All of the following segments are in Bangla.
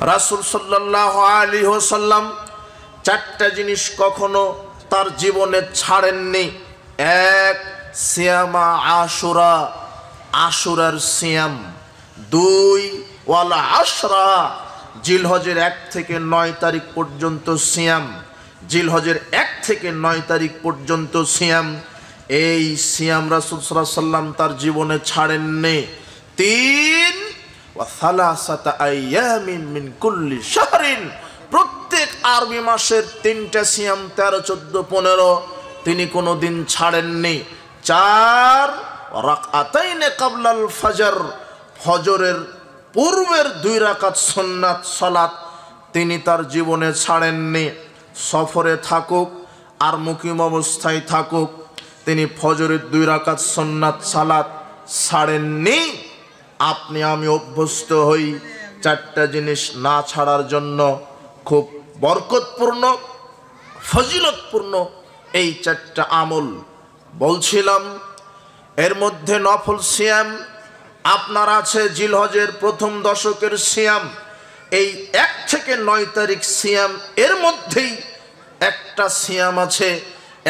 রাসূল সাল্লাল্লাহু আলাইহি ওয়াসাল্লাম চারটা জিনিস কখনো তার জীবনে ছাড়েননি। এক, সিয়ামা আশুরা, আশুরার সিয়াম। দুই, ওয়াল আশরা, জিলহজের 1 থেকে 9 তারিখ পর্যন্ত সিয়াম। জিলহজের 1 থেকে 9 তারিখ পর্যন্ত সিয়াম। এই সিয়াম রাসূল সাল্লাল্লাহু আলাইহি ওয়াসাল্লাম তার জীবনে ছাড়েননি। তিন, ওয়া সালাসাতা আইয়ামিন মিন কুল্লি শাহরিন, প্রত্যেক আরবি মাসের 3টা সিয়াম 13, 14, 15 তিনি কোনোদিন ছাড়েননি। চার, রাকআতাইনে কাবলাল ফজর, ফজরের পূর্বের 2 রাকাত সুন্নাত সালাত তিনি তার জীবনে ছাড়েননি। সফরে থাকুক আর মুকিম অবস্থায় থাকুক, তিনি ফজরের 2 রাকাত সুন্নাত সালাত ছাড়েননি। আপনি আমি অভ্যস্ত হই 4টা জিনিস না ছাড়ার জন্য। খুব বরকতপূর্ণ, ফজিলতপূর্ণ এই 4টা আমল বলছিলাম। এর মধ্যে নফল সিয়াম আপনার আছে জিলহজের প্রথম দশকের সিয়াম, এই 1 থেকে 9 তারিখ সিয়াম। এর মধ্যেই একটা সিয়াম আছে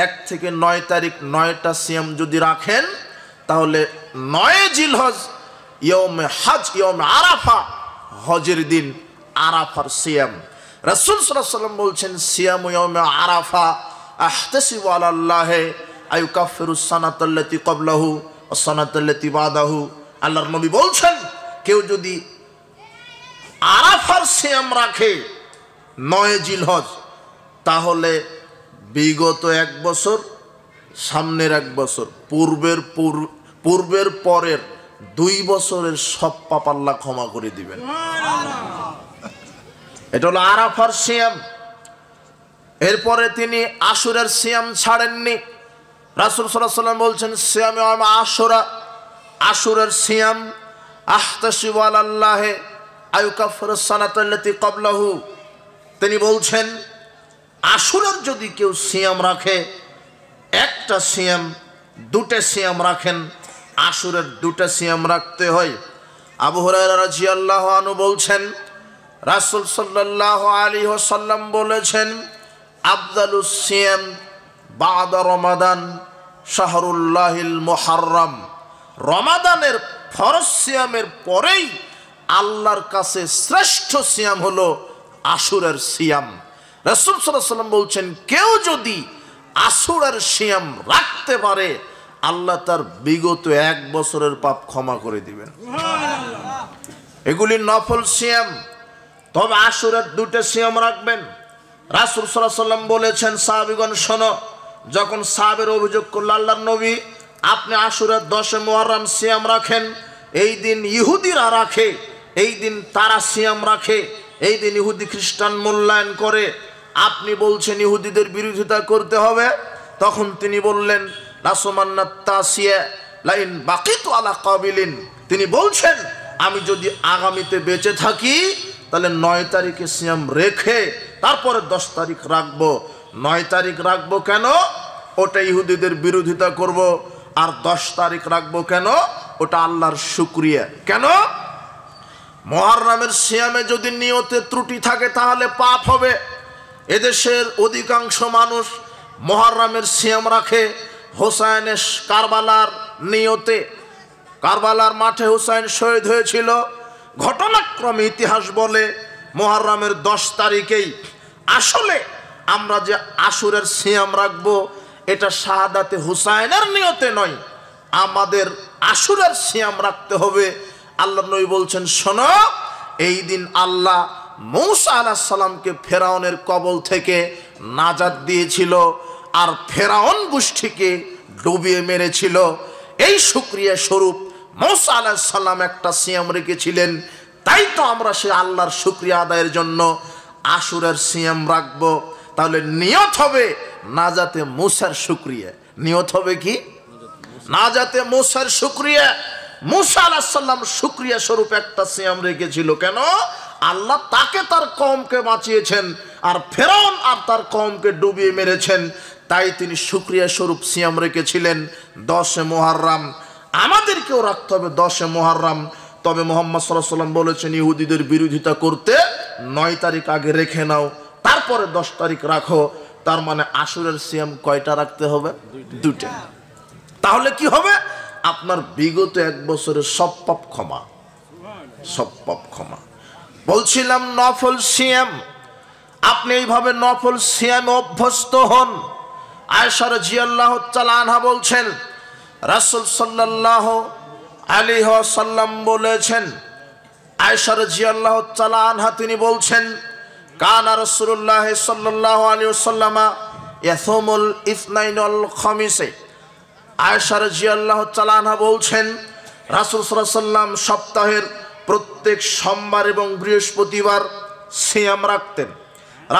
1 থেকে 9 তারিখ, 9টা সিয়াম যদি রাখেন তাহলে 9 জিলহজ ইয়মে হজ, ইয়মে আরাফা, হজের দিন আরাফার সিয়াম। রাসূল সাল্লাল্লাহু আলাইহি ওয়াসাল্লাম বলছেন, সিয়াম ইয়মে আরাফা আহতাসিবু আলাল্লাহি আইয়ুকাফিরুস সানাতাল্লাতী ক্বাবলাহু ওয়াস সানাতাল্লাতী বাদাহু। আল্লাহর নবী বলছেন, কেউ যদি আরাফার সিয়াম রাখে 9 জিলহজ, তাহলে বিগত 1 বছর, সামনের 1 বছর, পূর্বের পরের 2 বছরের সব পাপ আল্লাহ ক্ষমা করে দিবেন। এটা হলো আরাফার সিয়াম। এরপরে তিনি আশুরার সিয়াম ছাড়েননি। রাসূল সাল্লাল্লাহু আলাইহি ওয়াসাল্লাম বলছেন, সিয়ামে আশুরা, আশুরার সিয়াম আহতাসিবু আলাল্লাহি আইয়ুকাফিরুস সানাতাল্লাতী ক্বাবলাহু। তিনি বলছেন, আশুরার যদি কেউ সিয়াম রাখে, একটা সিয়াম, 2টা সিয়াম রাখেন, আশুরার 2টা সিয়াম রাখতে হয়। আবু হুরায়রা রাদিয়াল্লাহু আনহু বলছেন, রাসূল সাল্লাল্লাহু আলাইহি ওয়াসাল্লাম বলেছেন, আফদালুস সিয়াম বাদা রমাদান শাহরুল্লাহিল মুহাররম। রমাদানের ফরজ সিয়ামের পরেই আল্লাহর কাছে শ্রেষ্ঠ সিয়াম হলো আশুরার সিয়াম। রাসূল সাল্লাল্লাহু আলাইহি ওয়াসাল্লাম বলছেন, কেউ যদি আশুরার সিয়াম রাখতে পারে, আল্লাহ তার বিগত 1 বছরের পাপ ক্ষমা করে দিবেন। এগুলি নফল সিয়াম। তবে আশুরার 2টা সিয়াম রাখবেন। রাসূল সাল্লাল্লাহু আলাইহি ওয়াসাল্লাম বলেছেন, সাহাবীগণ শোনো, যখন সাহাবের অভিযোগ করল, আল্লাহর নবী আপনি আশুরার 10 মুহররম সিয়াম রাখেন, এই দিন ইহুদিরা রাখে, এই দিন তারা সিয়াম রাখে, এই দিন ইহুদি খ্রিস্টান মূল্যায়ন করে, আপনি বলছেন ইহুদিদের বিরোধিতা করতে হবে। তখন তিনি বললেন, লাসুমান্নাত তাসিয়া লাইন বাকিতু আলা কাবিলিন, তিনি বলছেন আমি যদি আগামীতে বেঁচে থাকি তাহলে 9 তারিখে সিয়াম রেখে তারপরে 10 তারিখ রাখবো। 9 তারিখ রাখবো কেন? ওটা ইহুদিদের বিরোধিতা করব। আর 10 তারিখ রাখবো কেন? ওটা আল্লাহর শুকরিয়া। কেন? মুহররমের সিয়ামে যদি নিয়তে ত্রুটি থাকে তাহলে পাপ হবে। এদেশের অধিকাংশ মানুষ মুহররমের সিয়াম রাখে হোসাইনের কারবালার নিয়তে। কারবালার মাঠে হোসাইন শহীদ হয়েছিল, ঘটনাক্রমে ইতিহাস বলে মুহররমের 10 তারিখেই। আসলে আমরা যে আশুরের সিয়াম রাখবো, এটা শাহাদাতে হুসাইনের নিয়তে নয়, আমাদের আশুরের সিয়াম রাখতে হবে। আল্লাহর নবী বলছেন, শোনো, এই দিন আল্লাহ মূসা আলাইহিস সালামকে ফেরাউনের কবল থেকে নাজাত দিয়েছিল আর ফেরাউন গোষ্ঠীকে ডুবিয়ে মেরেছিল। এই শুকরিয়া স্বরূপ মূসা আলাইহিস সালাম একটা সিয়াম রেখেছিলেন। তাই তো আমরা সে আল্লাহর শুকরিয়া আদায়ের জন্য আশুরের সিয়াম রাখবো। তাহলে নিয়ত হবে নাজাতে মূসার শুকরিয়া। নিয়ত হবে কি? নাজাতে মূসার শুকরিয়া। মূসা আলাইহিস সালাম শুকরিয়া স্বরূপ একটা সিয়াম রেখেছিল। কেন? আল্লাহ তাকে তার কওমকে বাঁচিয়েছেন আর ফেরাউন আর তার কওমকে ডুবিয়ে মেরেছেন। তাই তিনি শুকরিয়া স্বরূপ সিয়াম রেখেছিলেন 10 মুহররম। আমাদেরকেও রাখতে হবে 10 মুহররম। তবে মুহাম্মদ সাল্লাল্লাহু আলাইহি ওয়াসাল্লাম বলেছেন, ইহুদিদের বিরোধিতা করতে 9 তারিখ আগে রেখে নাও, তারপরে 10 তারিখ রাখো। তার মানে আশুরার সিয়াম কয়টা রাখতে হবে? 2টা। তাহলে কি হবে? আপনার বিগত 1 বছরের সব পাপ ক্ষমা, সব পাপ ক্ষমা। বলছিলাম নফল সিয়াম, আপনি এইভাবে নফল সিয়ামে অভ্যস্ত হন। আয়েশা রাদিয়াল্লাহু তাআলা আনহা বলছেন, রাসূল সাল্লাল্লাহু আলাইহি ওয়াসাল্লাম বলেছেন, আয়েশা রাদিয়াল্লাহু তাআলা আনহা তিনি বলছেন, কানা রাসূলুল্লাহ সাল্লাল্লাহু আলাইহি ওয়াসাল্লাম ইয়াসুমুল ইসনাইন ওয়াল খামিসে। আয়েশা রাদিয়াল্লাহু তাআলা আনহা বলছেন, রাসূল সাল্লাল্লাহু আলাইহি ওয়াসাল্লাম সপ্তাহের প্রত্যেক সোমবার এবং বৃহস্পতিবার সিয়াম রাখতেন।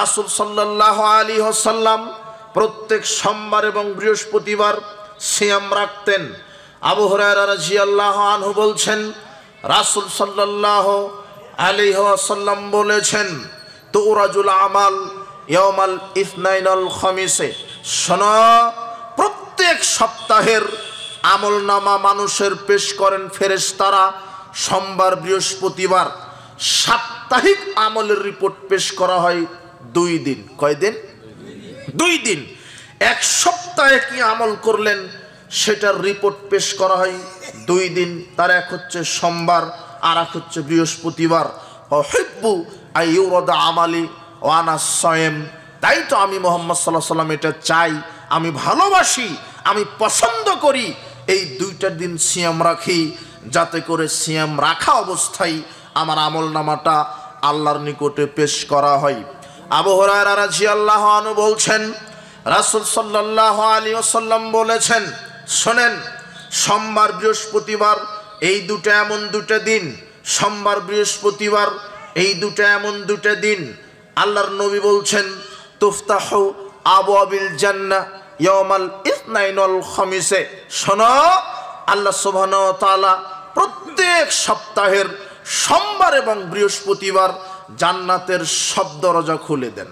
রাসূল সাল্লাল্লাহু আলাইহি ওয়াসাল্লাম প্রত্যেক সোমবার এবং বৃহস্পতিবার সিয়াম রাখতেন। আবু হুরায়রা রাদিয়াল্লাহু আনহু বলছেন, রাসূল সাল্লাল্লাহু আলাইহি ওয়াসাল্লাম বলেছেন, তুরাজুল আমাল ইয়াউমাল ইসনাইন ওয়াল খামিসে। শোনো, প্রত্যেক সপ্তাহের আমলনামা মানুষের পেশ করেন ফেরেশতারা সোমবার বৃহস্পতিবার। সাপ্তাহিক আমলের রিপোর্ট পেশ করা হয় 2 দিন। কয় দিন? 2 দিন। 1 সপ্তাহে কি আমল করলেন সেটার রিপোর্ট পেশ করা হয় 2 দিন। তার এক হচ্ছে সোমবার, আর এক হচ্ছে বৃহস্পতিবার। উহিব্বু আইয়ুরাদা আমালি ওয়া আনা সায়েম। তাই তো আমি মুহাম্মদ সাল্লাল্লাহু আলাইহি ওয়াসাল্লাম এটা চাই, আমি ভালোবাসি, আমি পছন্দ করি এই 2টা দিন সিয়াম রাখি, যাতে করে সিয়াম রাখা অবস্থায় আমার আমলনামাটা আল্লাহর নিকটে পেশ করা হয়। আবু হুরায়রা রাদিয়াল্লাহু আনহু বলছেন, রাসূল সাল্লাল্লাহু আলাইহি ওয়াসাল্লাম বলেছেন, শোনেন, সোমবার বৃহস্পতিবার এই 2টা এমন 2টা দিন, সোমবার বৃহস্পতিবার এই 2টা এমন 2টা দিন। আল্লাহর নবী বলছেন, তুফতাহু আবওয়াবিল জান্নাহ ইয়াউমাল ইসনাইন ওয়াল খামিসে। শোনো, আল্লাহ সুবহানাহু ওয়া তাআলা প্রত্যেক সপ্তাহের সোমবার এবং বৃহস্পতিবার জান্নাতের সব দরজা খুলে দেন।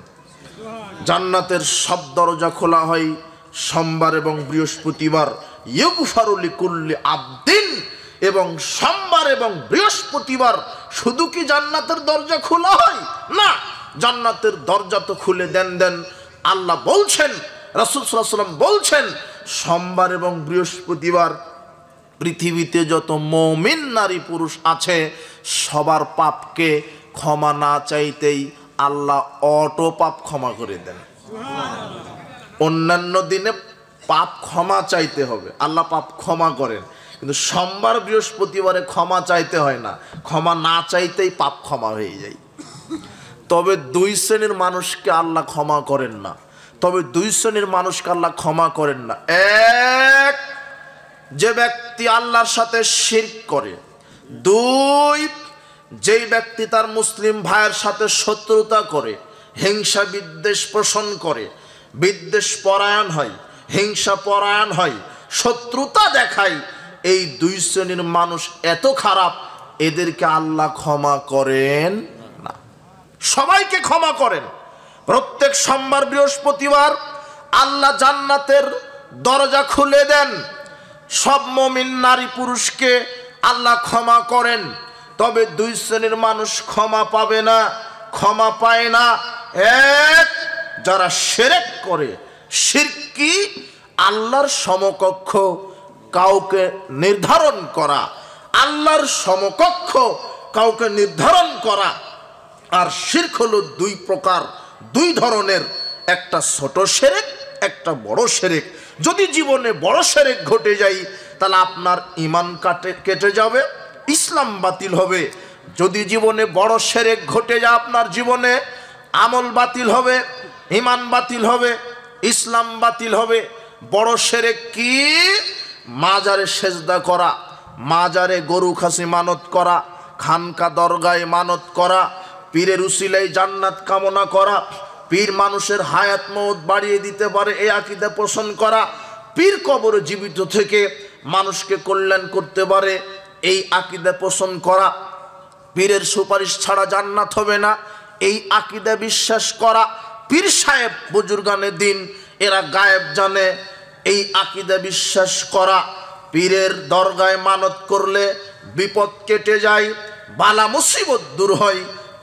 জান্নাতের সব দরজা খোলা হয় সোমবার এবং বৃহস্পতিবার। ইগফারু লিকুল্লি আবদিন। এবং সোমবার এবং বৃহস্পতিবার শুধু কি জান্নাতের দরজা খোলা হয়? না, জান্নাতের দরজা তো খুলে দেন। আল্লাহ বলছেন, রাসূল সাল্লাল্লাহু আলাইহি ওয়াসাল্লাম বলছেন, সোমবার এবং বৃহস্পতিবার পৃথিবীতে যত মুমিন নারী পুরুষ আছে সবার পাপকে ক্ষমা না চাইতেই আল্লাহ অটো পাপ ক্ষমা করে দেন। অন্যান্য দিনে পাপ ক্ষমা চাইতে হবে, আল্লাহ পাপ ক্ষমা করেন, কিন্তু সোমবার বৃহস্পতিবারে ক্ষমা চাইতে হয় না, ক্ষমা না চাইতেই পাপ ক্ষমা হয়ে যায়। তবে 2 শ্রেণীর মানুষকে আল্লাহ ক্ষমা করেন না। তবে 2 শ্রেণীর মানুষকে আল্লাহ ক্ষমা করেন না। এক, যে ব্যক্তি আল্লাহর সাথে শিরক করে। 2, যেই ব্যক্তি তার মুসলিম ভাইয়ের সাথে শত্রুতা করে, হিংসা বিদ্বেষ পোষণ করে, বিদ্বেষ পরায়ণ হয়, হিংসা পরায়ণ হয়, শত্রুতা দেখায়। এই 2 শ্রেণীর মানুষ এত খারাপ, এদেরকে আল্লাহ ক্ষমা করেন না। সবাইকে ক্ষমা করেন। প্রত্যেক সোমবার বৃহস্পতিবার আল্লাহ জান্নাতের দরজা খুলে দেন, সব মুমিন নারী পুরুষকে আল্লাহ ক্ষমা করেন। তবে 2 শ্রেণীর মানুষ ক্ষমা পাবে না, ক্ষমা পায় না। এক, যারা শিরক করে। শিরক কি? আল্লাহর সমকক্ষ কাউকে নির্ধারণ করা, আল্লাহর সমকক্ষ কাউকে নির্ধারণ করা। আর শিরক হলো 2 প্রকার, 2 ধরনের, একটা ছোট শিরক, একটা বড় শিরক। যদি জীবনে বড় শিরক ঘটে যায় তাহলে আপনার ঈমান কেটে যাবে, ইসলাম বাতিল হবে। যদি জীবনে বড় শিরক ঘটে যায় আপনার জীবনে আমল বাতিল হবে, ঈমান বাতিল হবে, ইসলাম বাতিল হবে। বড় শিরক কি? মাজারে সেজদা করা, মাজারে গরু খাসি মানত করা, খানকা দরগায় মানত করা, পীরের উসিলায় জান্নাত কামনা করা, পীর মানুষের হায়াত মওত বাড়িয়ে দিতে পারে এই আকীদা পোষণ করা, পীর কবরে জীবিত থেকে মানুষকে কল্যাণ করতে পারে এই আকীদা পোষণ করা, পীরের সুপারিশ ছাড়া জান্নাত হবে না এই আকীদা বিশ্বাস করা, পীর সাহেব বুজুর্গানে দিন এরা গায়েব জানে এই আকীদা বিশ্বাস করা, পীরের দরগায় মানত করলে বিপদ কেটে যায়, বালা মুসিবত দূর হয়,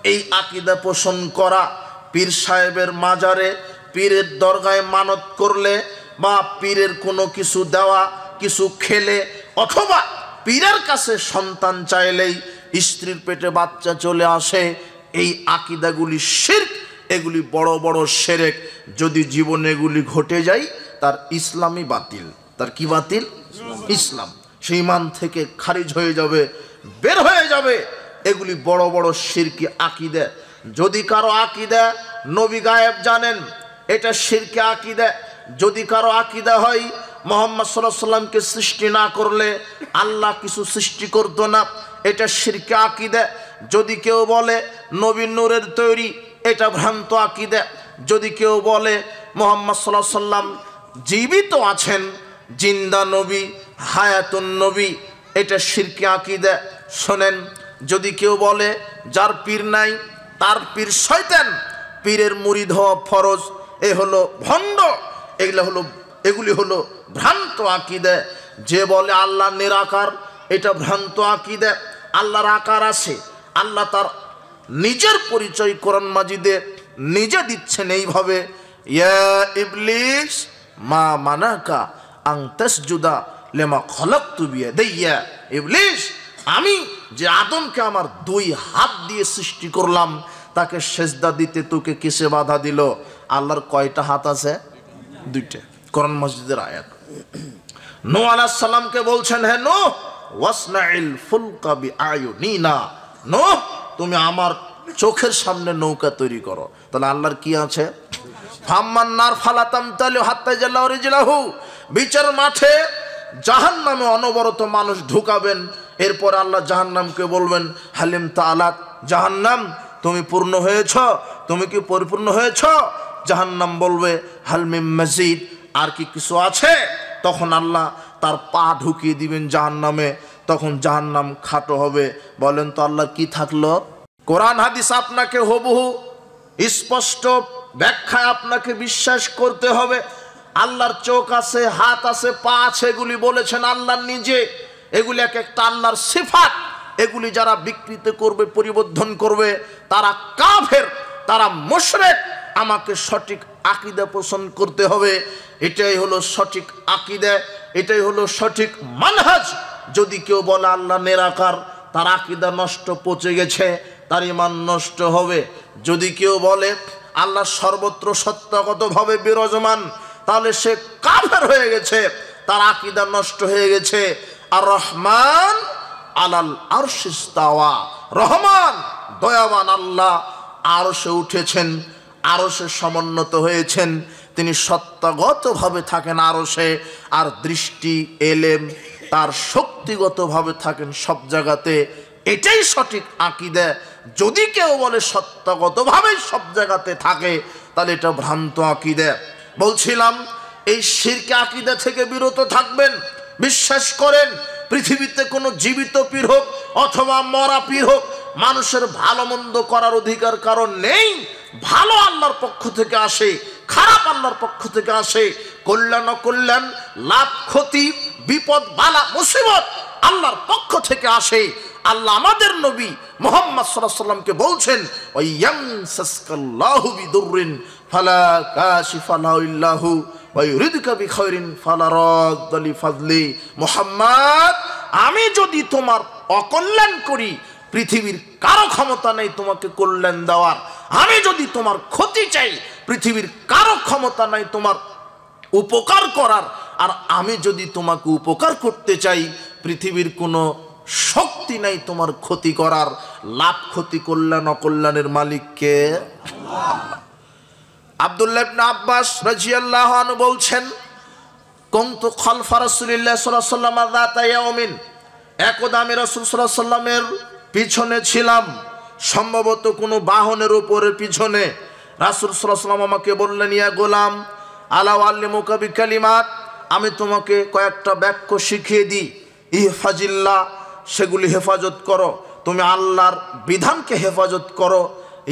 এই আকীদা পোষণ করা, পীর সাহেবের মাজারে পীরের দরগায় মানত করলে বা পীরের কোনো কিছু দেওয়া, কিছু খেলে, অথবা পীরের কাছে সন্তান চাইলেই স্ত্রীর পেটে বাচ্চা চলে আসে, এই আকীদাগুলি শিরক, এগুলি বড় বড় শিরক। যদি জীবনে এগুলি ঘটে যায় তার ইসলামই বাতিল। তার কি বাতিল? ইসলাম। সেই ঈমান থেকে খারিজ হয়ে যাবে, বের হয়ে যাবে। এগুলি বড় বড় শিরকি আকীদা। যদি কারো আকীদা নবী গায়েব জানেন, এটা শিরকি আকীদা। যদি কারো আকীদা হয় মুহাম্মদ সাল্লাল্লাহু আলাইহি সাল্লামকে সৃষ্টি না করলে আল্লাহ কিছু সৃষ্টি করতো না, এটা শিরকি আকীদা। যদি কেউ বলে নবী নূরের তৈরি, এটা ভ্রান্ত আকীদা। যদি কেউ বলে মুহাম্মদ সাল্লাল্লাহু আলাইহি সাল্লাম জীবিত আছেন, জিন্দা নবী, হায়াতুন নবী, এটা শিরকি আকীদা। শোনেন, যদি কেউ বলে যার পীর নাই তার পীর শয়তান, পীরের মুরিদ হওয়া ফরজ, এ হলো ভণ্ড। এগুলি হলো ভ্রান্ত আকীদা। যে বলে আল্লাহ নিরাকার, এটা ভ্রান্ত আকীদা। আল্লাহর আকার আছে, আল্লাহ তার নিজের পরিচয় কোরআন মাজিদে নিজে দিচ্ছেন এইভাবে, ইয়া ইবলিস মা মানাকা আন তাসজুদা লিমা খালাকতু বিয়াদাইয়া। ইবলিস, আমি যে আদমকে আমার 2 হাত দিয়ে সৃষ্টি করলাম, তাকে সেজদা দিতে তোকে কিসে বাধা দিল? আল্লাহর কয়টা হাত আছে? 2টা। কোরআন মসজিদের আয়াত। নূহ আলাইহিস সালামকে বলছেন, হে নূহ ওয়াসনাইল ফুলকা বিআয়ুনিনা, নূহ তুমি আমার চোখের সামনে নৌকা তৈরি করো। তাহলে আল্লাহর কি আছে? ফাম্মান্নার ফালাতাম তালু হাত্তা জাল্লা রিজলাহু, বিচার মাঠে জাহান্নামে অনবরত মানুষ ঢুকাবেন। এরপর আল্লাহ জাহান্নামকে বলবেন, হালিম তাআলাত, জাহান্নাম তুমি পূর্ণ হয়েছ, তুমি কি পরিপূর্ণ হয়েছ? জাহান্নাম বলবে, হাল মিন মাজিদ, আর কি কিছু আছে? তখন আল্লাহ তার পা ঢুকিয়ে দিবেন জাহান্নামে, তখন জাহান্নাম খাটো হবে। বলেন তো আল্লাহর কি থাকলো? কোরআন হাদিস আপনাকে হুবহু স্পষ্ট ব্যাখ্যায় আপনাকে বিশ্বাস করতে হবে। আল্লাহর চোখ আছে, হাত আছে, পা আছে, এগুলি বলেছেন আল্লাহ নিজে। এগুলি এক একটা আল্লাহর সিফাত। এগুলি যারা বিকৃত করবে, পরিবর্তন করবে, তারা কাফের, তারা মুশরিক। আমাকে সঠিক আকীদা পোষণ করতে হবে। এটাই হলো সঠিক আকীদা, এটাই হলো সঠিক মানহাজ। যদি কেউ বলে আল্লাহ নিরাকার, তার আকীদা নষ্ট, পচে গেছে, তার ঈমান নষ্ট হবে। যদি কেউ বলে আল্লাহ সর্বত্র সত্যগতভাবে বিরাজমান, তাহলে সে কাফের হয়ে গেছে, তার আকীদা নষ্ট হয়ে গেছে। আর রহমান আলাল আরশি ইস্তাওয়া, রহমান দয়াবান আল্লাহ আরশে উঠেছেন, আরশে সমুন্নত হয়েছেন, তিনি সত্যগতভাবে থাকেন আরশে। আর দৃষ্টি, এলেম তার শক্তিগতভাবে থাকেন সব জায়গাতে। এটাই সঠিক আকীদা। যদি কেউ বলে সত্যগতভাবে সব জায়গাতে থাকে, তাহলে এটা ভ্রান্ত আকীদা। বলছিলাম এই শিরকি আকীদা থেকে বিরত থাকবেন। বিশ্বাস করেন পৃথিবীতে কোনো জীবিত পীর হোক অথবা মরা পীর হোক, মানুষের ভালো মন্দ করার অধিকার কারণ নেই। ভালো আল্লাহর পক্ষ থেকে আসে, খারাপ আল্লাহর পক্ষ থেকে আসে। কল্যাণ অকল্যাণ, লাভ ক্ষতি, বিপদ বালা মুসিবত আল্লাহর পক্ষ থেকে আসে। আল্লাহ আমাদের নবী মুহাম্মদ সাল্লাল্লাহু আলাইহি সাল্লামকে বলছেন, ওয়ায়ামসাসকাল্লাহু বিদুররিন ফালা কাশিফা লাহু ইল্লাহু ওয়া ইউরিদুকা বিখাইরিন ফালা রাদ্দা লিফাদলি। মুহাম্মদ, আমি যদি তোমার অকল্যাণ করি, পৃথিবীর কারো ক্ষমতা নেই তোমাকে কল্যাণ দেওয়ার। আমি যদি তোমার ক্ষতি চাই, পৃথিবীর কারো ক্ষমতা নাই তোমার উপকার করার। আর আমি যদি তোমাকে উপকার করতে চাই, পৃথিবীর কোনো শক্তি নাই তোমার ক্ষতি করার। লাভ ক্ষতি, কল্যাণ অকল্যাণের মালিক কে? আব্দুল্লাহ ইবনে আব্বাস রাদিয়াল্লাহু আনহু বলছেন, কুনতু খালফা রাসূলিল্লাহ সাল্লাল্লাহু আলাইহি ওয়াসাল্লাম যাতা ইয়াউমিন, একদা আমি রাসূল সাল্লাল্লাহু আলাইহি ওয়াসাল্লামের পিছনে ছিলাম, সম্ভবত কোনো বাহনের উপরে পিছনে। রাসূল সাল্লাল্লাহু আলাইহি ওয়াসাল্লাম আমাকে বললেন, ইয়া গোলাম আলা উআল্লিমুকা বিকালিমাত, আমি তোমাকে কয়েকটা বাক্য শিখিয়ে দিই। ইহফাজিল্লাহ, সেগুলি হেফাজত করো। তুমি আল্লাহর বিধানকে হেফাজত করো।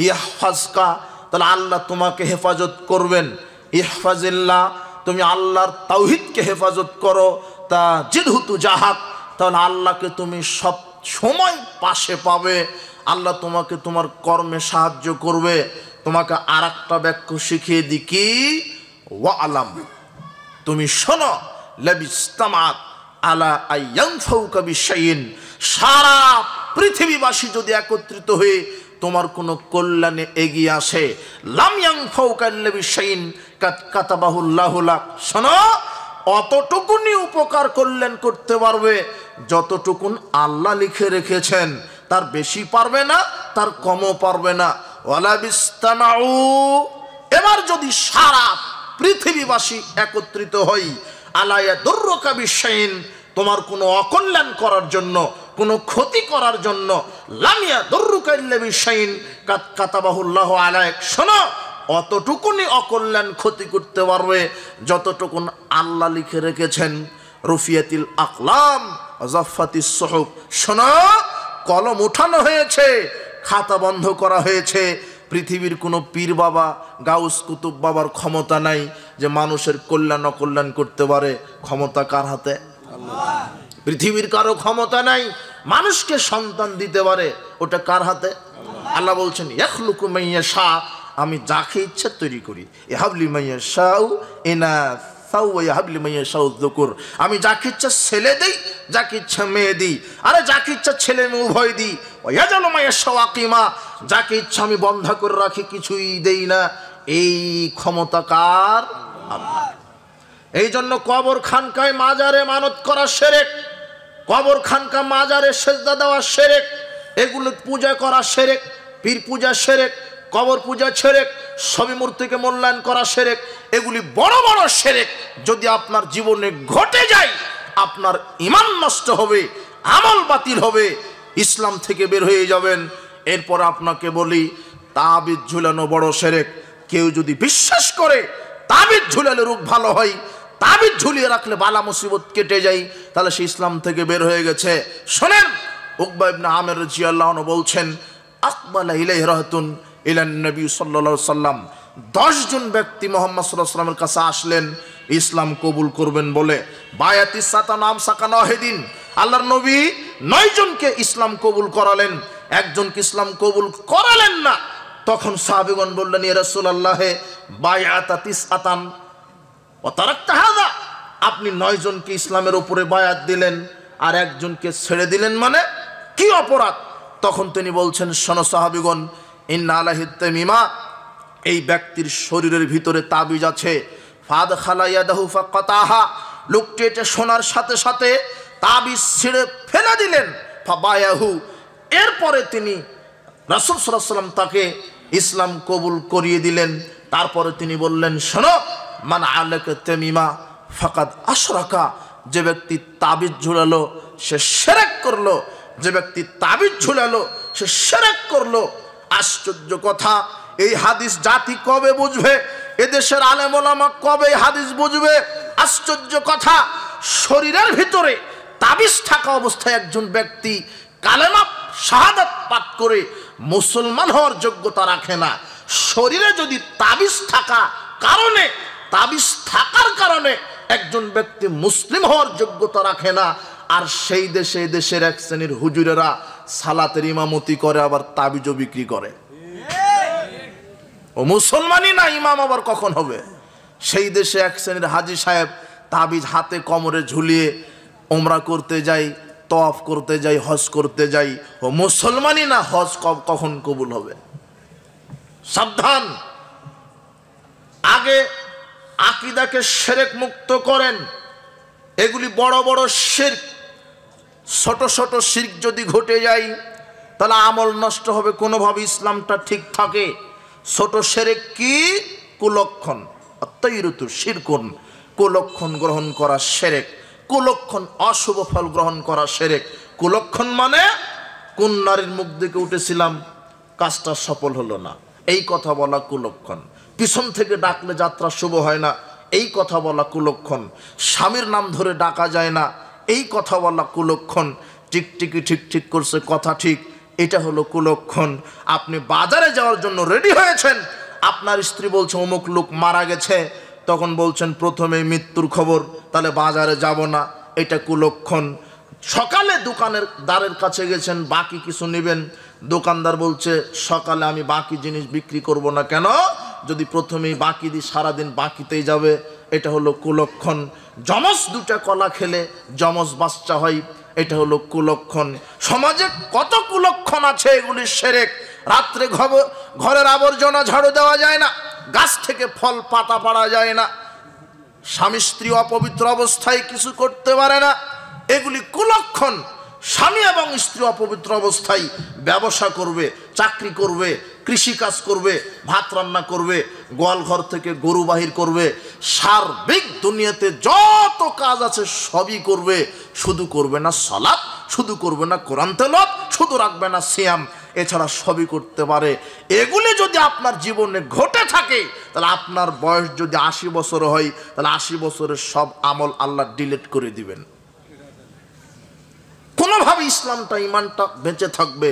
ইহফাজকা, তাহলে আল্লাহ তোমাকে হেফাজত করবেন। ইহফাজিল্লাহ, তুমি আল্লাহর তাওহীদকে হেফাজত করো। তাজিদহু তুজাহাক, তাহলে আল্লাহকে তুমি সব সময় পাশে পাবে। আল্লাহ তোমাকে তোমার কর্মে সাহায্য করবে। তোমাকে আর একটা বাক্য শিখিয়ে দিই কি, ওয়ালাম, তুমি শোনো, লাবিস্তামাত আলা আইয়ানফাউকা বিশাইইন, সারা পৃথিবীবাসী যদি একত্রিত হয়ে তোমার কোনো কল্যাণে এগিয়ে আসে, লাম ইয়ানফাউকা ইল্লা বিশাইইন কাদ কাতাবাহুল্লাহু লাক, শোনো, অতটুকুনি উপকার কল্যাণ করতে পারবে যতটুকুন আল্লাহ লিখে রেখেছেন, তার বেশি পারবে না, তার কমও পারবে না। ওয়ালা বিস্তামাউ, এবার যদি সারা পৃথিবীবাসী একত্রিত হই, আলা ইয়াদুররুকা বিশাইইন, তোমার কোনো অকল্যাণ করার জন্য, কোনো ক্ষতি করার জন্য, লাম ইয়াদুররুকা ইল্লা বিশাইইন কাদ কাতাবাহুল্লাহু আলাইক, শোনো, অতটুকুনি অকল্যাণ ক্ষতি করতে পারবে যতটুকুন আল্লাহ লিখে রেখেছেন। রুফিয়াতিল আকলাম জাফাতিস সুহুফ, শোনো, কলম উঠানো হয়েছে, খাতা বন্ধ করা হয়েছে। পৃথিবীর কোনো পীর বাবা, গাউস কুতুব বাবার ক্ষমতা নাই যে মানুষের কল্যাণ অকল্যাণ করতে পারে। ক্ষমতা কার হাতে? আল্লাহ। পৃথিবীর কারো ক্ষমতা নাই মানুষকে সন্তান দিতে পারে, ওটা কার হাতে? আল্লাহ বলছেন ইয়াখলুকু মাইয়াশা, আমি যাকে ইচ্ছা তৈরি করি। ইহাবলি মাইয়াশাউ ইনাসা ওয়া ইহাবলি মাইয়াশাউ যুকুর, আমি যাকে ইচ্ছা ছেলে দেই, যাকে ইচ্ছা মেয়ে দিই, আরে যাকে ইচ্ছা ছেলে মেয়ে উভয় দিই। ওয়া ইয়াজালু মাইয়াশাউ আকিমা, যাকে ইচ্ছা আমি বন্ধ করে রাখি, কিছুই দেই না। এই ক্ষমতা কার? আল্লাহ। এই জন্য কবর খানকায় মাজারে মানত করা শিরক, কবর খানকা মাজারে সেজদা দেওয়া শিরক, এগুলো পূজা করা শিরক, পীর পূজা শিরক, কবর পূজা শিরক, ছবি মূর্তিকে মূল্যায়ন করা শিরক, এগুলি বড় বড় শিরক। যদি আপনার জীবনে ঘটে যায়, আপনার ঈমান নষ্ট হবে, আমল বাতিল হবে, ইসলাম থেকে বের হয়ে যাবেন। এরপর আপনাকে বলি, তাবিজ ঝুলানো বড় শিরক। কেউ যদি বিশ্বাস করে তাবিজ ঝুলালে রোগ ভালো হয়, তাবিজ ঝুলিয়ে রাখলে বালা মুসিবত কেটে যায়, তাহলে সে ইসলাম থেকে বের হয়ে গেছে। শোনেন, উকবা ইবনে আমির রাদিয়াল্লাহু আনহু বলছেন, আকবালা ইলাইহি রাহতুন ইলান নবী সাল্লাল্লাহু আলাইহি সাল্লাম, 10 জন ব্যক্তি মুহাম্মদ সাল্লাল্লাহু আলাইহি সাল্লামের কাছে আসলেন ইসলাম কবুল করবেন বলে। বায়াতি সাতা নাম সাকানা হেদিন, আল্লাহর নবী 9 জনকে ইসলাম কবুল করালেন, একজনকে ইসলাম কবুল করালেন না। তখন সাহাবীগণ বললেন, ইয়া রাসূলুল্লাহ, বায়াতা তিসআতান ওয়া তারাকতা হাযা, আপনি 9 জনকে ইসলামের উপরে বায়াত দিলেন আর একজনকে ছেড়ে দিলেন, মানে কি অপরাধ? তখন তিনি বলছেন, শোনো সাহাবীগণ, ইন্না আলাইহি তামিমা, এই ব্যক্তির শরীরের ভিতরে তাবিজ আছে। ফাদ খালা ইয়াদাহু ফাকাতাহা, লোকটি এটা শোনার সাথে সাথে তাবিজ ছিঁড়ে ফেলে দিলেন। ফাবায়াহু, এরপরে তিনি রাসূল সাল্লাল্লাহু আলাইহি ওয়াসাল্লাম তাকে ইসলাম কবুল করিয়ে দিলেন। তারপরে তিনি বললেন, শোনো, মান আলাকা তামিমা ফাকাদ আশরাকা, যে ব্যক্তি তাবিজ ঝুলালো সে শিরক করলো, যে ব্যক্তি তাবিজ ঝুলালো সে শিরক করলো। আশ্চর্য কথা, এই হাদিস জাতি কবে বুঝবে? এদেশের আলেম ওলামা কবে হাদিস বুঝবে? আশ্চর্য কথা, শরীরের ভিতরে তাবিজ থাকা অবস্থায় একজন ব্যক্তি কালেমা শাহাদাত পাঠ করে মুসলমান হওয়ার যোগ্যতা রাখে না। শরীরে যদি তাবিজ থাকার কারণে একজন ব্যক্তি মুসলিম হওয়ার যোগ্যতা রাখে না, আর সেই দেশে দেশের এক শ্রেণীর হুজুরেরা সালাতের ইমামতি করে, আবার তাবিজও বিক্রি করে। ও মুসলমানই না, ইমাম আবার কখন হবে? সেই দেশে এক শ্রেণীর হাজী সাহেব তাবিজ হাতে কোমরে ঝুলিয়ে উমরা করতে যাই, তওয়াফ করতে যাই, হজ করতে যাই। ও মুসলমানই না, হজ কখন কবুল হবে? সাবধান, আগে আকীদাকে শিরক মুক্ত করেন। এগুলি বড় বড় শিরক, ছোট ছোট শিরক যদি ঘটে যায় তাহলে আমল নষ্ট হবে, কোনোভাবে ইসলামটা ঠিক থাকে। ছোট শিরক কি? কুলক্ষণ, আত্মাইরুতু শিরকুন, কুলক্ষণ গ্রহণ করা শিরক, কুলক্ষণ অশুভ ফল গ্রহণ করা শিরক। কুলক্ষণ মানে কোন নারীর মুখ দিকে উঠেছিলাম, কাজটা সফল হলো না, এই কথা বলা কুলক্ষণ। পিছন থেকে ডাকলে যাত্রা শুভ হয় না, এই কথা বলা কুলক্ষণ। স্বামীর নাম ধরে ডাকা যায় না, এই কথা বলা কুলক্ষণ। টিকটিকি ঠিক ঠিক করছে, কথা ঠিক, এটা হলো কুলক্ষণ। আপনি বাজারে যাওয়ার জন্য রেডি হয়েছেন, আপনার স্ত্রী বলছে অমুক লোক মারা গেছে, তখন বলছেন প্রথমে মৃত্যুর খবর, তাহলে বাজারে যাব না, এটা কুলক্ষণ। সকালে দোকানের দ্বারের কাছে গেছেন, বাকি কিছু নেবেন, দোকানদার বলছে সকালে আমি বাকি জিনিস বিক্রি করব না। কেন? যদি প্রথমেই বাকি দিই সারাদিন বাকিতেই যাবে। এটা হলো কুলক্ষণ। যমজ দুটা কলা খেলে যমজ বাচ্চা হয়, এটা হলো কুলক্ষণ। সমাজে কত কুলক্ষণ আছে, এগুলি শিরক। রাত্রে ঘরের আবর্জনা ঝাড়ু দেওয়া যায় না, গাছ থেকে ফল পাতা পাড়া যায় না, স্বামী স্ত্রী অপবিত্র অবস্থায় কিছু করতে পারে না, এগুলি কুলক্ষণ। স্বামী এবং স্ত্রী অপবিত্র অবস্থায় ব্যবসা করবে, চাকরি করবে, কৃষিকাজ করবে, ভাত রান্না করবে, গোয়াল ঘর থেকে গরু বাহির করবে, সার্বিক দুনিয়াতে যত কাজ আছে সবই করবে। শুধু করবে না সালাত, শুধু করবে না কোরআন তেলাওয়াত, শুধু রাখবে না সিয়াম, এছাড়া সবই করতে পারে। এগুলি যদি আপনার জীবনে ঘটে থাকে, তাহলে আপনার বয়স যদি 80 বছর হয়, তাহলে 80 বছরের সব আমল আল্লাহ ডিলিট করে দিবেন। কোনোভাবে ইসলামটা, ইমানটা বেঁচে থাকবে।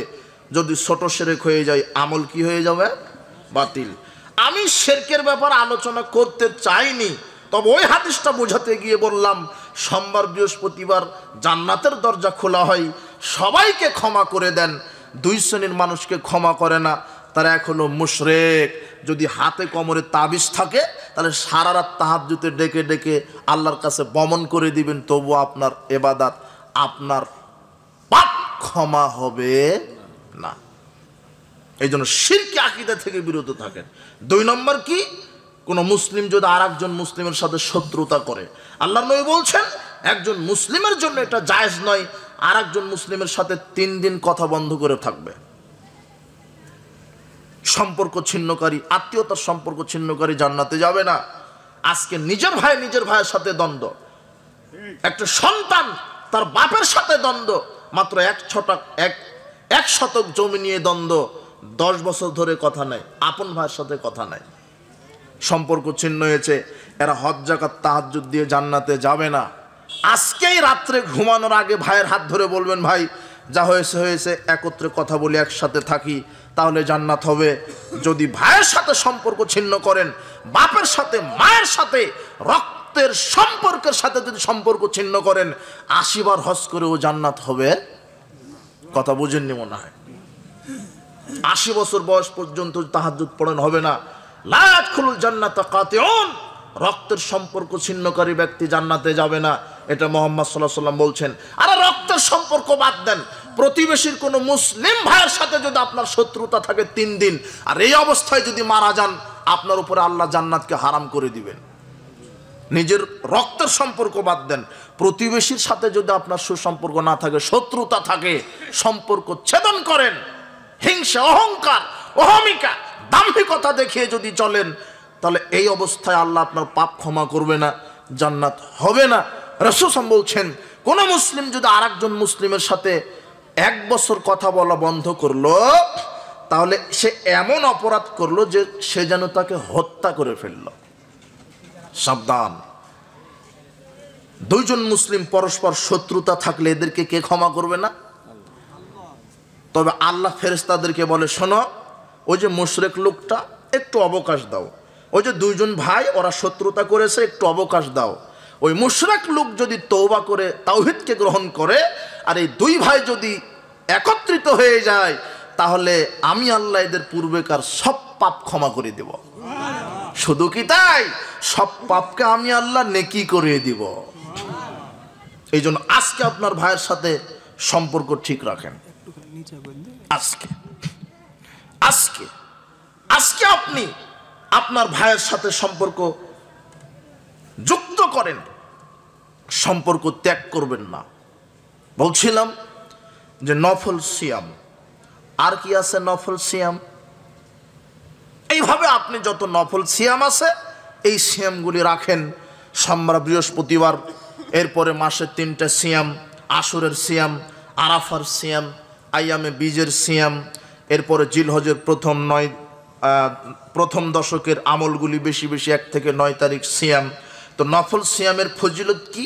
যদি ছোট শিরক হয়ে যায়, আমল কি হয়ে যাবে? বাতিল। আমি শিরকের ব্যাপারে আলোচনা করতে চাইনি, তবে ওই হাদিসটা বোঝাতে গিয়ে বললাম, সোমবার বৃহস্পতিবার জান্নাতের দরজা খোলা হয়, সবাইকে ক্ষমা করে দেন। 2 শ্রেণীর মানুষকে ক্ষমা করে না, তারা এক হলো মুশরিক। যদি হাতে কোমরে তাবিজ থাকে, তাহলে সারা রাত তাহাজ্জুদে ডেকে ডেকে আল্লাহর কাছে বমন করে দিবেন, তবু আপনার ইবাদত, আপনার পাপ ক্ষমা হবে না। এই জন্য শিরকি আকীদা থেকে বিরত থাকেন। 2 নম্বর কি? কোন মুসলিম যদি আর একজন মুসলিমের সাথে শত্রুতা করে, আল্লাহর নবী বলছেন একজন মুসলিমের জন্য এটা জায়েজ নয় আর একজন মুসলিমের সাথে 3 দিন কথা বন্ধ করে থাকবে। সম্পর্ক ছিন্নকারী, আত্মীয়তার সম্পর্ক ছিন্নকারী জান্নাতে যাবে না। আজকে নিজের ভাইয়ের সাথে দ্বন্দ্ব, একটা সন্তান তার বাপের সাথে দ্বন্দ্ব, মাত্র 1 শতক জমি নিয়ে দ্বন্দ্ব, 10 বছর ধরে কথা নাই, আপন ভাইয়ের সাথে কথা নাই, সম্পর্ক ছিন্ন হয়েছে। এরা হজ যাকাত তাহাজ্জুদ দিয়ে জান্নাতে যাবে না। আজকেই রাত্রে ঘুমানোর আগে ভাইয়ের হাত ধরে বলবেন, ভাই যা হয়েছে হয়েছে, একত্রে কথা বলি, একসাথে থাকি, তাহলে জান্নাত হবে। যদি ভাইয়ের সাথে সম্পর্ক ছিন্ন করেন, বাপের সাথে, মায়ের সাথে, রক্তের সম্পর্কের সাথে যদি সম্পর্ক ছিন্ন করেন, 80 বার হজ করেও জান্নাত হবে। কথা বুঝেননি মনে হয়। 80 বছর বয়স পর্যন্ত তাহাজ্জুদ পড়েন, হবে না। লা ইয়াদখুলুল জান্নাতা কাতিউন, রক্তের সম্পর্ক ছিন্নকারী ব্যক্তি জান্নাতে যাবে না, এটা মুহাম্মদ সাল্লাল্লাহু আলাইহি ওয়াসাল্লাম বলছেন। আরে রক্তের সম্পর্ক বাদ দেন, প্রতিবেশীর কোন মুসলিম ভাইয়ের সাথে যদি আপনার শত্রুতা থাকে 3 দিন, আর এই অবস্থায় যদি মারা যান, আপনার উপরে আল্লাহ জান্নাতকে হারাম করে দিবেন। নিজের রক্তের সম্পর্ক বাদ দেন, প্রতিবেশীর সাথে যদি আপনার সুসম্পর্ক না থাকে, শত্রুতা থাকে, সম্পর্ক ছেদন করেন, হিংসা, অহংকার, অহমিকা, দাম্ভিকতা দেখিয়ে যদি চলেন, তাহলে এই অবস্থায় আল্লাহ আপনার পাপ ক্ষমা করবে না, জান্নাত হবে না। রাসূল সাল্লাল্লাহু আলাইহি ওয়াসাল্লাম বলছেন, কোন মুসলিম যদি আরেকজন মুসলিমের সাথে 1 বছর কথা বলা বন্ধ করলো, তাহলে সে এমন অপরাধ করলো যে সে যেন তাকে হত্যা করে ফেললো। সাবধান। 2 জন মুসলিম পরস্পর শত্রুতা থাকলে এদেরকে কে ক্ষমা করবে না? তবে আল্লাহ ফেরেশতাদেরকে বলে, শোনো, ওই যে মুশরিক লোকটা, একটু অবকাশ দাও। ওই যে 2 জন ভাই, ওরা শত্রুতা করেছে, একটু অবকাশ দাও। ওই মুশরিক লোক যদি তওবা করে তাওহীদকে গ্রহণ করে, আর এই 2 ভাই যদি একত্রিত হয়ে যায়, তাহলে আমি আল্লাহ এদের পূর্বেকার সব পাপ ক্ষমা করে দেব। শুধু কি তাই, সব পাপকে আমি আল্লাহ নেকি করে দিব। এই জন্য আজকে আপনার ভাইয়ের সাথে সম্পর্ক ঠিক রাখেন। আজকে আপনি আপনার ভাইয়ের সাথে সম্পর্ক যুক্ত করেন, সম্পর্ক ত্যাগ করবেন না। বলছিলাম যে নফল সিয়াম, আর কি আছে নফল সিয়াম? এইভাবে আপনি যত নফল সিয়াম আছে, এই সিয়ামগুলি রাখেন। সোমবার বৃহস্পতিবার, এরপরে মাসে 3টা সিয়াম, আশুরের সিয়াম, আরাফার সিয়াম, আইয়ামে বীজের সিয়াম, এরপরে জিলহজের প্রথম দশকের আমলগুলি বেশি বেশি 1 থেকে 9 তারিখ সিয়াম। তো নফল সিয়ামের ফজিলত কি?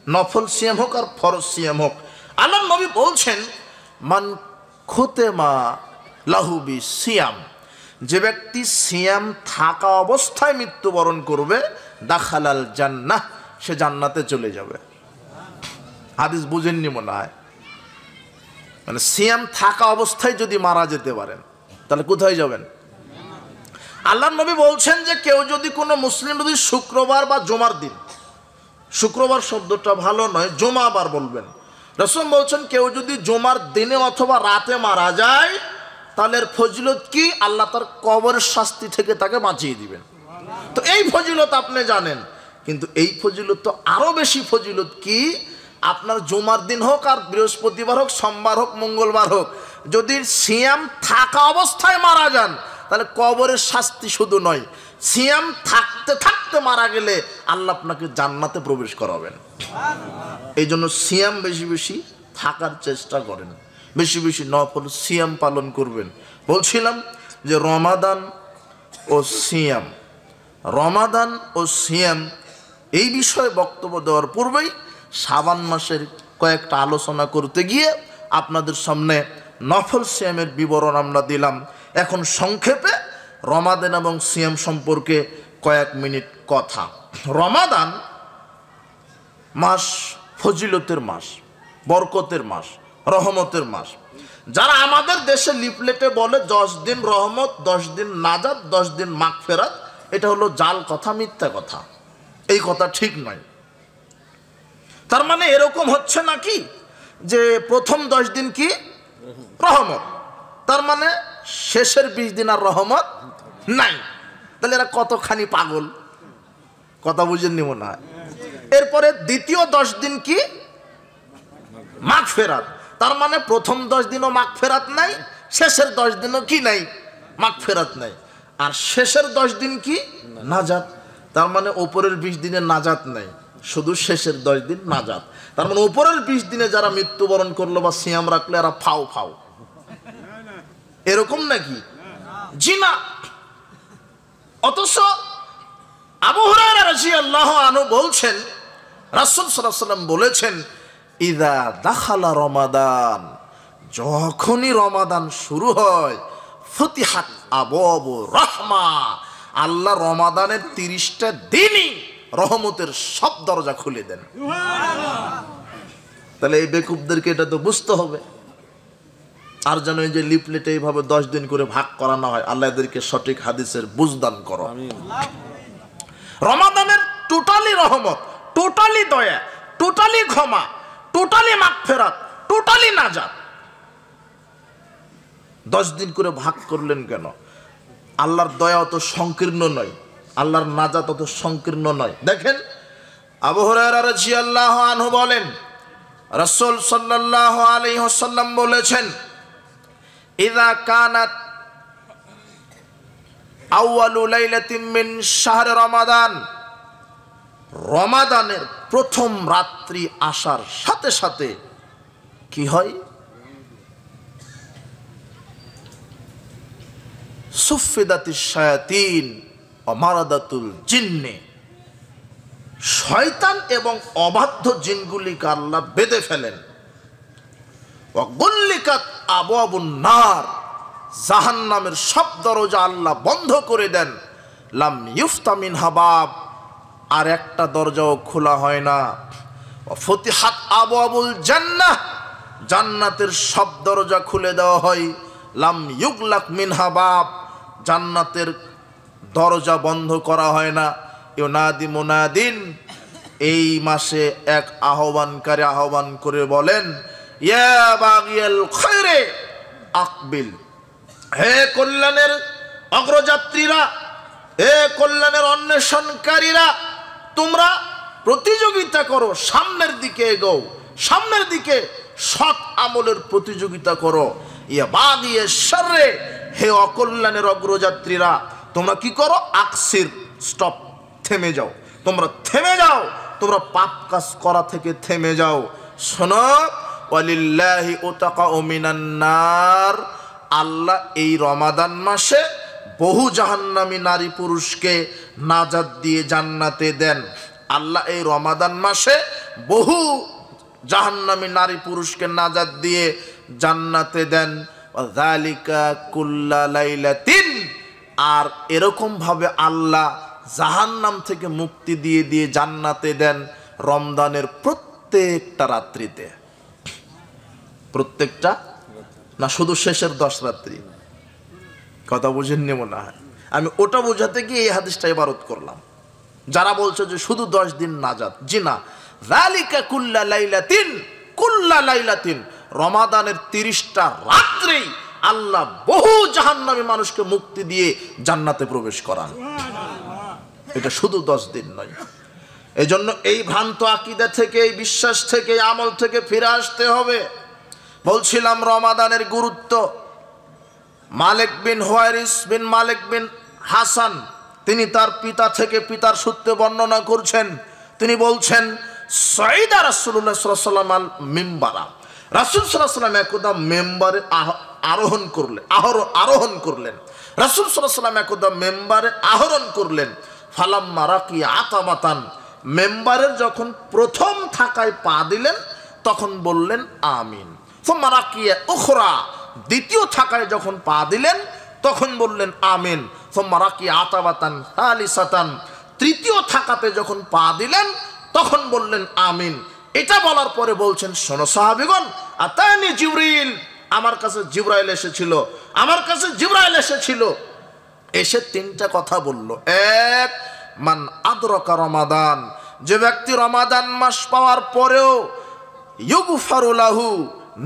নফল সিয়াম হোক আর ফরজ সিয়াম হোক, আল্লাহর নবী বলছেন, মান খুতেমা লাহু বি সিয়াম, যে ব্যক্তি সিয়াম থাকা অবস্থায় মৃত্যুবরণ করবে, দাখালাল জান্নাহ, সে জান্নাতে চলে যাবে। হাদিস বুঝেননি মনে হয়। মানে সিয়াম থাকা অবস্থায় যদি মারা যেতে পারেন তাহলে কোথায় যাবেন? আল্লাহর নবী বলছেন যে কেউ যদি কোনো মুসলিম যদি শুক্রবার বা জুমার দিন, শুক্রবার শব্দটা ভালো নয়, জুমাবার বলবেন, রাসূল বলছেন কেউ যদি জুমার দিনে অথবা রাতে মারা যায় তাহলে এর ফজিলত কি? আল্লাহ তার কবরের শাস্তি থেকে তাকে বাঁচিয়ে দিবেন। তো এই ফজিলত আপনি জানেন, কিন্তু এই ফজিলত তো আরো বেশি ফজিলত কি? আপনার জুমার দিন হোক আর বৃহস্পতিবার হোক, সোমবার হোক, মঙ্গলবার হোক, যদি সিয়াম থাকা অবস্থায় মারা যান তাহলে কবরের শাস্তি শুধু নয়, সিয়াম থাকতে থাকতে মারা গেলে আল্লাহ আপনাকে জান্নাতে প্রবেশ করাবেন। এই জন্য সিয়াম বেশি বেশি থাকার চেষ্টা করেন, বেশি বেশি নফল সিয়াম পালন করবেন। বলছিলাম যে রমাদান ও সিয়াম, রমাদান ও সিয়াম এই বিষয়ে বক্তব্য দেওয়ার পূর্বেই শাবান মাসের কয়েকটা আলোচনা করতে গিয়ে আপনাদের সামনে নফল সিয়ামের বিবরণ আমরা দিলাম। এখন সংক্ষেপে রমাদান এবং সিয়াম সম্পর্কে কয়েক মিনিট কথা। রমাদান মাস ফজিলতের মাস, বরকতের মাস, রহমতের মাস। যারা আমাদের দেশে লিফলেটে বলে 10 দিন রহমত, 10 দিন নাজাত, 10 দিন মাগফিরাত, এটা হলো জাল কথা, মিথ্যা কথা, এই কথা ঠিক নয়। তার মানে এরকম হচ্ছে নাকি যে প্রথম 10 দিন কি রহমত, তার মানে শেষের 20 দিন আর রহমত নাই? তাহলে এরা কতখানি পাগল, কথা বুঝেননি মনে হয়। এরপরে দ্বিতীয় 10 দিন কি মাগফিরাত, তার মানে প্রথম 10 দিনও মাগফিরাত নাই, শেষের 10 দিনও কি নাই, মাগফিরাত নাই। আর শেষের 10 দিন কি নাজাত, তার মানে উপরের 20 দিনে নাজাত নাই, শুধু শেষের 10 দিন নাজাত। তার মানে উপরের 20 দিনে যারা মৃত্যুবরণ করলো বা সিয়াম রাখলো এরা ফাও ফাও, এরকম নাকি? জি না। অথচ আবু হুরায়রা রাদিয়াল্লাহু আনহু বলছেন, রাসূল সাল্লাল্লাহু আলাইহি ওয়াসাল্লাম বলেছেন, ইদা দাখালা রমাদান, যখনই রমাদান শুরু হয়, ফুতিহাত আবওয়াবু রাহমা, আল্লাহ রমাদানের 30টা দিনই রহমতের সব দরজা খুলে দেন। তাহলে এই বেকুবদেরকে এটা তো বুঝতে হবে। আর যেন এই যে লিফলেটে এইভাবে 10 দিন করে ভাগ করানো হয়, আল্লাহ এদেরকে সঠিক হাদিসের বুঝদান করো। রমাদানের টোটালি রহমত, টোটালি দয়া, টোটালি ক্ষমা, টোটালি মাগফিরাত, টোটালি নাজাত। 10 দিন করে ভাগ করলেন কেন? আল্লাহর দয়া অত সংকীর্ণ নয়, আল্লাহর নাজাত অত সংকীর্ণ নয়। দেখেন আবু হুরায়রা রাদিয়াল্লাহু আনহু বলেন, রাসূল সাল্লাল্লাহু আলাইহি ওয়াসাল্লাম বলেছেন, ইযা কানাত আউয়ালু লাইলাতিন মিন শাহর রমাদান, রমাদানের প্রথম রাত্রি আসার সাথে সাথে কি হয়? সুফিদাতিশ শায়াতিন ওয়া মারাদাতুল জিন্নে, শয়তান এবং অবাধ্য জিনগুলিকে আল্লাহ বেঁধে ফেলেন। ওয়া গুল্লিকাত আবওয়াবুন নার, জাহান্নামের সব দরজা আল্লাহ বন্ধ করে দেন। লাম ইউফতা মিনহা বাব, আর একটা দরজাও খোলা হয় না। ওয়া ফুতিহাত আবওয়াবুল জান্নাহ, জান্নাতের সব দরজা খুলে দেওয়া হয়। লাম ইউগলাক মিনহা বাব, জান্নাতের দরজা বন্ধ করা হয় না। ইউনাদি মুনাদিন, এই মাসে এক আহ্বানকারী আহ্বান করে বলেন, ইয়া বাগিয়াল খায়রে আকবিল, হে কল্যাণের অগ্রযাত্রীরা, হে কল্যাণের অন্বেষণকারীরা, তোমরা প্রতিযোগিতা করো, সামনের দিকে এগোও, সামনের দিকে সৎ আমলের প্রতিযোগিতা করো। ইয়া বাগিয়ে শাররে, হে অকল্যাণের অগ্রযাত্রীরা, তোমরা কি করো? আকসির, স্টপ, থেমে যাও, তোমরা থেমে যাও, তোমরা পাপ কাজ করা থেকে থেমে যাও। শোনো, ওয়ালিল্লাহি উতাকাউ মিনান নার, আল্লাহ এই রমাদান মাসে বহু জাহান্নামী নারী পুরুষকে নাজাত দিয়ে জান্নাতে দেন। আল্লাহ এই রমাদান মাসে বহু জাহান্নামী নারী পুরুষকে নাজাত দিয়ে জান্নাতে দেন। যালিকা কুল্লা লাইলাতিন, আর এরকম ভাবে আল্লাহ জাহান্নাম থেকে মুক্তি দিয়ে দিয়ে জান্নাতে দেন রমজানের প্রত্যেকটা রাত্রিতে। প্রত্যেকটা না, শুধু শেষের 10 রাত্রি? কথা বুঝেননি মনে হয়। আমি ওটা বোঝাতে গিয়ে এই হাদিসটা ইবারত করলাম। যারা বলছে যে শুধু 10 দিন নাজাত, জি না, যালিকা কুল্লা লাইলাতিন, রমাদানের 30টা রাত্রেই আল্লাহ বহু জাহান্নামী মানুষকে মুক্তি দিয়ে জান্নাতে প্রবেশ করান। এটা শুধু 10 দিন নয়। এজন্য এই ভ্রান্ত আকীদা থেকে, এই বিশ্বাস থেকে, এই আমল থেকে ফিরে আসতে হবে। বলছিলাম রমাদানের গুরুত্ব। মালিক বিন হুয়াইরিস বিন মালিক বিন হাসান, তিনি তার পিতা থেকে, পিতার সূত্রে বর্ণনা করছেন। তিনি বলছেন, সাইদা রাসূলুল্লাহ সাল্লাল্লাহু আলাইহি ওয়াসাল্লাম মিম্বারা, রাসূল সাল্লাল্লাহু আলাইহি ওয়াসাল্লাম একদা মেম্বারে আরোহণ করলেন। রাসূল সাল্লাল্লাহু আলাইহি ওয়াসাল্লাম একদা মেম্বারে আরোহণ করলেন। ফালাম্মা রাকিয়া আতামাতান, মেম্বারের যখন প্রথম থাকায় পা দিলেন তখন বললেন আমিন। সুম্মা রাকিয়া উখরা, দ্বিতীয় থাকায় যখন পা দিলেন তখন বললেন আমিন। সুম্মা রাকিয়া আতাবাতান সালিসাতান, তৃতীয় থাকাতে যখন পা দিলেন তখন বললেন আমিন। এটা বলার পরে বলছেন, শোনো সাহাবীগণ, আতানি জিবরিল, আমার কাছে জিবরাইল এসেছিল। এসে 3টা কথা বলল। এক, মান আদরাকা রমাদান, যে ব্যক্তি রমাদান মাস পাওয়ার পরেও ইউগফারু লাহু,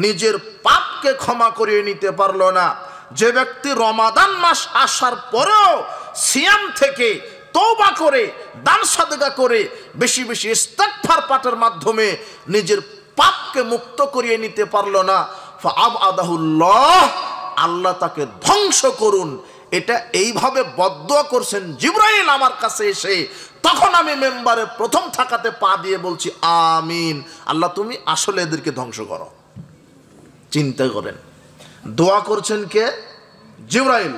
নিজের পাপকে ক্ষমা করিয়ে নিতে পারলো না। যে ব্যক্তি রমাদান মাস আসার পরেও সিয়াম থেকে তওবা করে, দান সাদকা করে, বেশি বেশি ইস্তিগফার পাঠের মাধ্যমে নিজের পাপকে মুক্ত করিয়ে নিতে পারলো না, ফাআবাদাহুল্লাহ, আল্লাহ তাকে ধ্বংস করুন। এটা এইভাবে বদদুয়া করছেন জিবরাইল আমার কাছে এসে। তখন আমি মেম্বারে প্রথম থাকাতে পা দিয়ে বলছি আমিন, আল্লাহ তুমি আসলে এদেরকে ধ্বংস করো। চিন্তা করেন, দোয়া করছেন কে? জিবরাইল।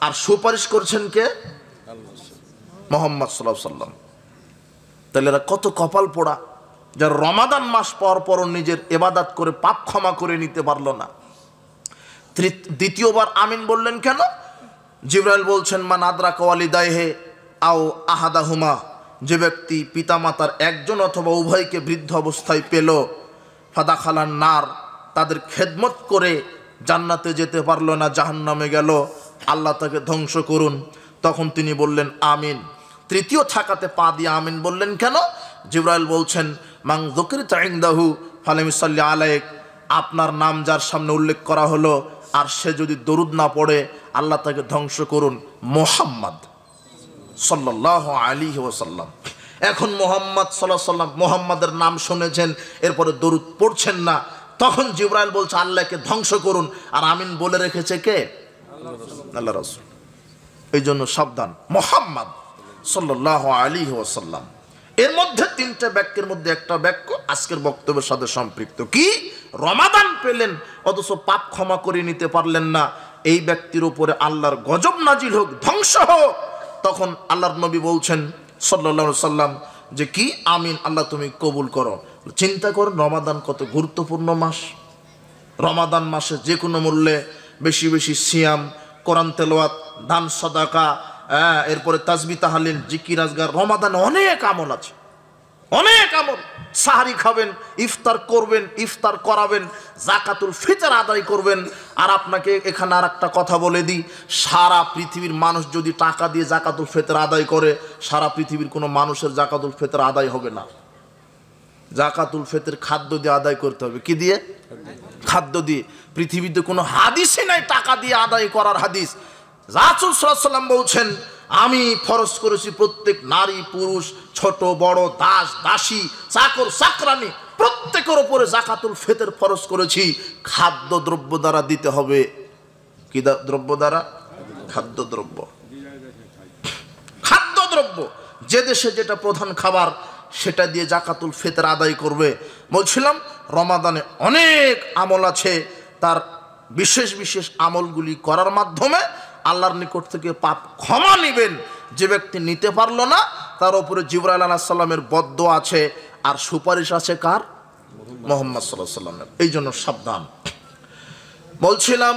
আর সুপারিশ করছেন কে? মুহাম্মদ সাল্লাল্লাহু আলাইহি ওয়াসাল্লাম। তাহলে এরা কত কপাল পোড়া, যারা রমাদান মাস পর পর নিজের ইবাদত করে পাপ ক্ষমা করে নিতে পারলো না। দ্বিতীয়বার আমিন বললেন কেন? জিবরাইল বলছেন, মান আদরাকা ওয়ালিদাইহি আও আহাদাহুমা, যে ব্যক্তি পিতামাতার একজন অথবা উভয়কে বৃদ্ধ অবস্থায় পেল, ফাদাখালান নার, তাদের খেদমত করে জান্নাতে যেতে পারলো না, জাহান্নামে গেল, আল্লাহ তাকে ধ্বংস করুন। তখন তিনি বললেন আমিন। তৃতীয় থাকাতে পা দিয়ে আমিন বললেন কেন? জিবরাইল বলছেন, মান যুকিরতা ইনদাহু ফালাম ইসাল্লি আলাইক, আপনার নাম যার সামনে উল্লেখ করা হলো আর সে যদি দরুদ না পড়ে, আল্লাহ তাকে ধ্বংস করুন। মুহাম্মদ সাল্লাল্লাহু আলাইহি ওয়াসাল্লাম। এখন মুহাম্মদ সাল্লাল্লাহু আলাইহি ওয়াসাল্লাম, মুহাম্মাদের নাম শুনেছেন, এরপরে দরুদ পড়ছেন না। তখন জিবরাইল বলছে আল্লাহকে ধ্বংস করুন। আর আমিন বলে রেখেছে কে? আল্লাহ রাসূল। এই জন্য সাবধান, মুহাম্মদ সাল্লাল্লাহু আলাইহি ওয়াসাল্লাম। এর মধ্যে 3টা বাক্যের মধ্যে একটা বাক্য আজকের বক্তব্যের সাথে সম্পৃক্ত। কি? রমাদান পেলেন অথচ পাপ ক্ষমা করে নিতে পারলেন না, এই ব্যক্তির উপরে আল্লাহর গজব নাজিল হোক, ধ্বংস হোক। তখন আল্লাহর নবী বলছেন সাল্লাল্লাহু আলাইহি সাল্লাম যে কি? আমিন, আল্লাহ তুমি কবুল করো। চিন্তা করুন রমাদান কত গুরুত্বপূর্ণ মাস। রমাদান মাসে যে কোনো মূল্যে বেশি বেশি সিয়াম, কোরআন তেলাওয়াত, দান সাদাকা, এরপরে তাসবিহ তাহলিল, জিকির আজগার। রমাদানে অনেক আমল আছে, অনেক আমল। সাহারি খাবেন, ইফতার করবেন, ইফতার করাবেন, যাকাতুল ফিতর আদায় করবেন। আর আপনাকে এখানে আর একটা কথা বলে দিই, সারা পৃথিবীর মানুষ যদি টাকা দিয়ে যাকাতুল ফিতর আদায় করে, সারা পৃথিবীর কোনো মানুষের যাকাতুল ফিতর আদায় হবে না। যাকাতুল ফিতর খাদ্য দিয়ে আদায় করতে হবে। কি দিয়ে? খাদ্য দিয়ে। পৃথিবীতে কোনো হাদিসই নাই টাকা দিয়ে আদায় করার হাদিস। রাসূল সাল্লাল্লাহু আলাইহি ওয়াসাল্লাম বলছেন, আমি ফরজ করেছি প্রত্যেক নারী পুরুষ, ছোট বড়, দাস দাসী, চাকর চাকরানি, প্রত্যেকের উপরে যাকাতুল ফিতর ফরজ করেছি। খাদ্য দ্রব্য দ্বারা দিতে হবে। কি দ্রব্য দ্বারা? খাদ্য দ্রব্য। খাদ্য দ্রব্য যে দেশে যেটা প্রধান খাবার, সেটা দিয়ে যাকাতুল ফিতর আদায় করবে। বলছিলাম রমাদানে অনেক আমল আছে, তার বিশেষ বিশেষ আমলগুলি করার মাধ্যমে আল্লাহর নিকট থেকে পাপ ক্ষমা নেবেন। যে ব্যক্তি নিতে পারলো না, তার উপরে জিবরাইল আলাইহিস সালামের বদদোয়া আছে, আর সুপারিশ আছে কার? মুহাম্মদ সাল্লাল্লাহু আলাইহি ওয়াসাল্লামের। এই জন্য সাবধান। বলছিলাম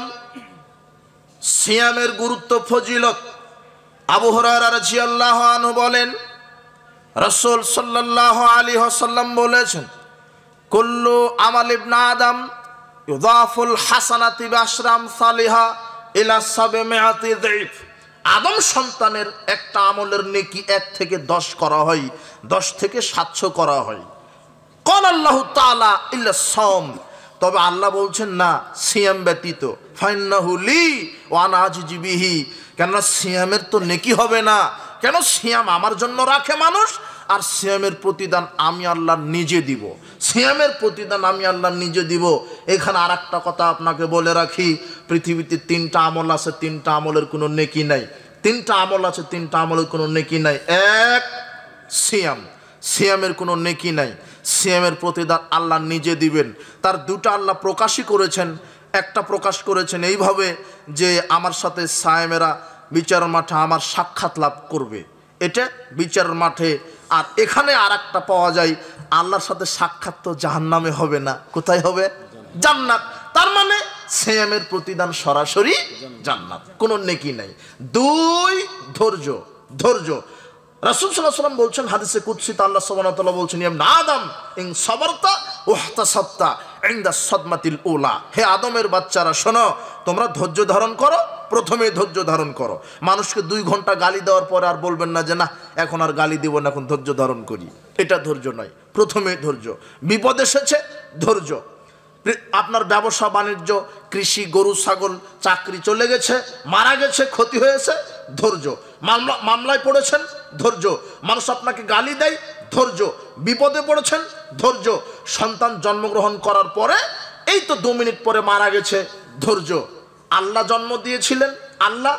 সিয়ামের গুরুত্ব, ফজিলত। আবু হুরায়রা রাদিয়াল্লাহু আনহু বলেন, রাসূল সাল্লাল্লাহু আলাইহি ওয়াসাল্লাম বলেছেন, কুল্লু আমাল ইবনে আদম ইউযাফুল হাসানাতি বিআশরি আমসালিহা ইলা 700 যায়ফ। আদম সন্তানের একটা আমলের নেকি 1 থেকে 10 করা হয়, 10 থেকে 700 করা হয়। ক্বাল আল্লাহু তাআলা ইল্লা সাওম, তবে আল্লাহ বলছেন না সিয়াম ব্যতীত। ফাইন্নাহু লি ওয়া আনা আজজি বিহি, কেন সিয়ামের তো নেকি হবে না। কেন? সিয়াম আমার জন্য রাখে মানুষ, আর সিয়ামের প্রতিদান আমি আল্লাহ নিজে দিব। সিয়ামের প্রতিদান আমি আল্লাহ নিজে দিব। এখানে আর একটা কথা আপনাকে বলে রাখি, পৃথিবীতে 3টা আমল আছে, 3টা আমলের কোনো নেকি নাই। 3টা আমল আছে, 3টা আমলের কোনো নেকি নাই। এক, সিয়াম, সিয়ামের কোনো নেকি নাই। সিয়ামের প্রতিদান আল্লাহ নিজে দিবেন। তার 2টা আল্লাহ প্রকাশই করেছেন। একটা প্রকাশ করেছেন এইভাবে যে আমার সাথে সায়েমেরা বিচার মাঠে আমার সাক্ষাৎ লাভ করবে, এটা বিচার মাঠে। আর এখানে আর একটা পাওয়া যায়, আল্লাহর সাথে সাক্ষাৎ তো জাহান্নামে হবে না, কোথায় হবে? জান্নাত। তার মানে সিয়ামের প্রতিদান সরাসরি জান্নাত, কোনো নেকি নাই। 2, ধৈর্য। ধৈর্য, রাসূল সাল্লাল্লাহু আলাইহি ওয়াসাল্লাম বলছেন হাদিসে কুদসিতে, আল্লাহ সুবহানাহু ওয়া তাআলা বলছেন, ইয়া আদম ইন সাবারতা ওয়াহতাসাবতা ইনদা সাদমাতিল উলা। হে আদমের বাচ্চারা শোনো, তোমরা ধৈর্য ধারণ করো, প্রথমে ধৈর্য ধারণ করো। মানুষকে 2 ঘন্টা গালি দেওয়ার পরে আর বলবেন না যে না এখন আর গালি দিব না, এখন ধৈর্য ধারণ করি, এটা ধৈর্য নয়। প্রথমে ধৈর্য। বিপদ এসেছে, ধৈর্য। আপনার ব্যবসা বাণিজ্য, কৃষি, গরু ছাগল, চাকরি চলে গেছে, মারা গেছে, ক্ষতি হয়েছে, ধৈর্য। মামলায় পড়েছেন, ধৈর্য। মানুষ আপনাকে গালি দেয়, ধৈর্য। বিপদে পড়েছেন, ধৈর্য। সন্তান জন্মগ্রহণ করার পরে এই তো 2 মিনিট পরে মারা গেছে, ধৈর্য। আল্লাহ জন্ম দিয়েছিলেন, আল্লাহ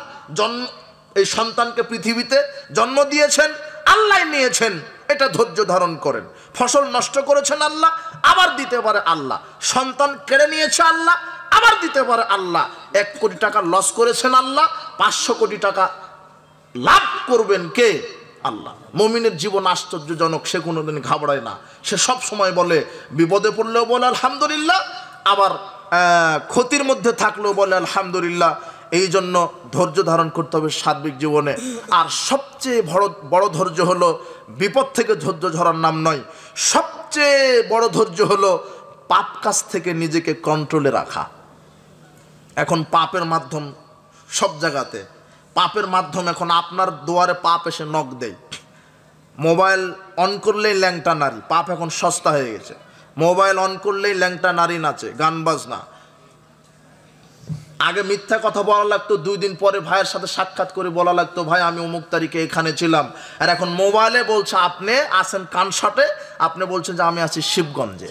এই সন্তানকে পৃথিবীতে জন্ম দিয়েছেন, আল্লাহ নিয়েছেন, এটা ধৈর্য ধারণ করেন। ফসল নষ্ট করেছেন আল্লাহ, আবার দিতে পারে আল্লাহ। সন্তান কেড়ে নিয়েছে আল্লাহ, আবার দিতে পারে আল্লাহ। 1 কোটি টাকা লস করেছেন আল্লাহ, 500 কোটি টাকা লাভ করবেন কে? আল্লাহ। মুমিনের জীবন আশ্চর্যজনক, সে কোনোদিন ঘাবড়ায় না। সে সব সময় বলে, বিপদে পড়লেও বলে আলহামদুলিল্লাহ, আবার ক্ষতির মধ্যে থাকলেও বলে আলহামদুলিল্লাহ। এই জন্য ধৈর্য ধারণ করতে হবে সার্বিক জীবনে। আর সবচেয়ে বড় ধৈর্য হলো, বিপদ থেকে ধৈর্য ধরার নাম নয়, সবচেয়ে বড় ধৈর্য হলো পাপ কাজ থেকে নিজেকে কন্ট্রোলে রাখা। এখন পাপের মাধ্যম সব জায়গাতে, পাপের মাধ্যম এখন আপনার দুয়ারে পাপ এসে নক দেয়। মোবাইল অন করলেই ল্যাংটা নারী, পাপ এখন সস্তা হয়ে গেছে। মোবাইল অন করলেই ল্যাংটা নারী নাচে, গান বাজনা। আগে মিথ্যা কথা বলা লাগতো, 2 দিন পরে ভাইয়ের সাথে সাক্ষাৎ করে বলা লাগতো ভাই আমি অমুক তারিখে এখানে ছিলাম। আর এখন মোবাইলে বলছে আপনি আছেন কানসাটে, আপনি বলছেন যে আমি আছি শিবগঞ্জে,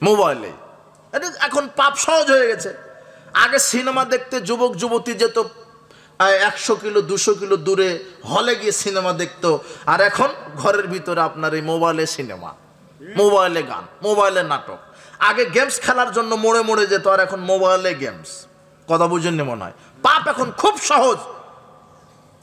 মোবাইলে। এখন পাপ সহজ হয়ে গেছে। আগে সিনেমা দেখতে যুবক যুবতী যেত 100 কিলো 200 কিলো দূরে হলে গিয়ে সিনেমা দেখতো, আর এখন ঘরের ভিতরে আপনার এই মোবাইলে সিনেমা, মোবাইলে গান, মোবাইলে নাটক। আগে গেমস খেলার জন্য মোড়ে মোড়ে যেত, আর এখন মোবাইলে গেমস। কথা বুঝেননি মনে হয়? পাপ এখন খুব সহজ।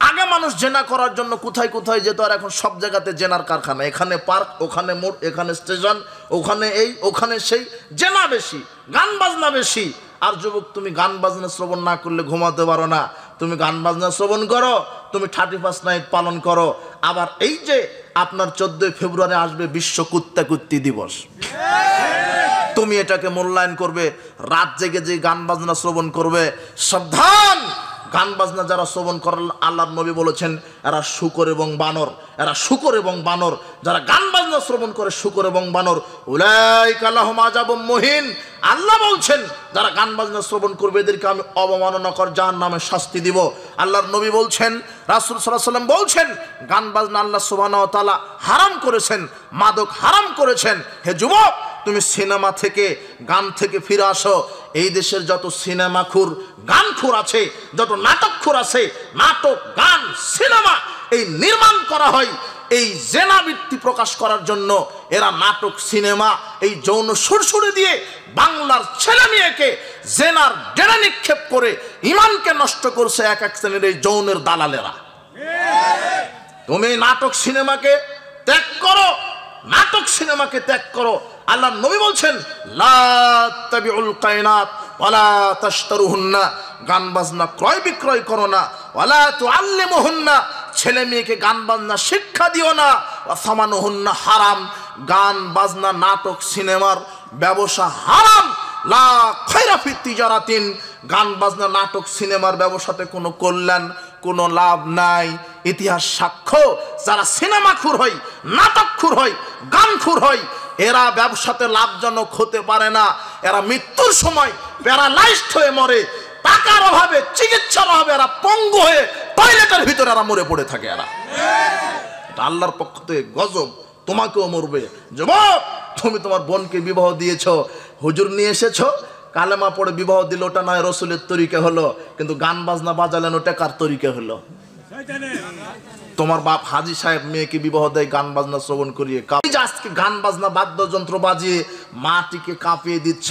আগে মানুষ জেনা করার জন্য কোথায় কোথায় যেত, আর এখন সব জায়গাতে জেনার কারখানা। এখানে পার্ক, ওখানে মোড়, এখানে স্টেশন, ওখানে এই, ওখানে সেই। জেনা বেশি, গান বাজনা বেশি। আর যুবক, তুমি গান বাজনা শ্রবণ না করলে ঘুমাতে পারো না। তুমি গান বাজনা শ্রবণ করো, তুমি 31 নাইট পালন করো। আবার এই যে আপনার 14 ফেব্রুয়ারি আসবে বিশ্ব কুত্তা কুত্তি দিবস, তুমি এটাকে মূল্যায়ন করবে, রাত জেগে যে গান বাজনা শ্রবণ করবে। সাবধান! গান বাজনা যারা শ্রবণ করেন, আল্লাহর নবী বলেছেন এরা শূকর এবং বানর, এরা শূকর এবং বানর। যারা গান বাজনা শ্রবণ করে শূকর এবং বানর, উলাইকা লাহুম আযাবুম মুহিন। আল্লাহ বলছেন যারা গান বাজনা শ্রবণ করবে এদেরকে আমি অবমাননাকর জাহান্নামের শাস্তি দিব। আল্লাহর নবী বলছেন, রাসূল সাল্লাল্লাহু আলাইহি ওয়াসাল্লাম বলছেন গান বাজনা আল্লাহ সুবহানাহু ওয়া তাআলা হারাম করেছেন, মাদক হারাম করেছেন। হে যুবক, তুমি সিনেমা থেকে, গান থেকে ফিরে আসো। এই দেশের যত সিনেমাখুর, গানখুর আছে, যত নাটকখুর আছে, নাটক, গান, সিনেমা এই নির্মাণ করা হয় এই জেনাবৃত্তি প্রকাশ করার জন্য। এরা নাটক, সিনেমা, এই যৌন সুরসুরি দিয়ে বাংলার ছেলে মেয়েকে জেনার ডেরা নিক্ষেপ করে ইমানকে নষ্ট করছে এক এক শ্রেণীর এই যৌনের দালালেরা। তুমি নাটক সিনেমাকে ত্যাগ করো, নাটক সিনেমাকে ত্যাগ করো। আল্লাহ নবী বলছেন লা তাবিউল কায়নাত ওয়ালা তাশতারুহুন্না, গান বাজনা ক্রয় বিক্রয় করো না। ওয়ালা তুআল্লিমুহুন্না, ছেলে মেয়েকে গান বাজনা শিক্ষা দিও না। ওয়া সামানুহুন্না হারাম, গান বাজনা নাটক সিনেমার ব্যবসা হারাম। লা খায়রা ফি তিজারাতিন, গান বাজনা নাটক সিনেমার ব্যবসাতে কোনো কল্যাণ, কোনো লাভ নাই। ইতিহাস সাক্ষ্য, যারা সিনেমাখুর হয়, নাটকখুর হয়, গানখুর হয়, এরা ব্যবসাতে লাভজনক হতে পারে না। এরা মৃত্যুর সময় প্যারালাইজড হয়ে মরে, টাকার অভাবে, চিকিৎসার অভাবে এরা পঙ্গু হয়ে টয়লেটের ভিতরে এরা মরে পড়ে থাকে। এরা আল্লাহর পক্ষ থেকে গজব, তোমাকেও মরবে। যুবক, তুমি তোমার বোনকে বিবাহ দিয়েছো, হুজুর নিয়ে এসেছো, কালেমা পড়ে বিবাহ দিল, ওটা নয় রসুলের তরিকা হলো, কিন্তু গান বাজনা বাজালেন, ওটা কার তরিকা হলো? তোমার বাপ হাজি সাহেব মেয়েকে বিবাহ দেয় গান বাজনা শ্রবণ করিয়ে। আজকে গান বাজনা বাদ্যযন্ত্র বাজিয়ে মাটিকে কাঁপিয়ে দিচ্ছ,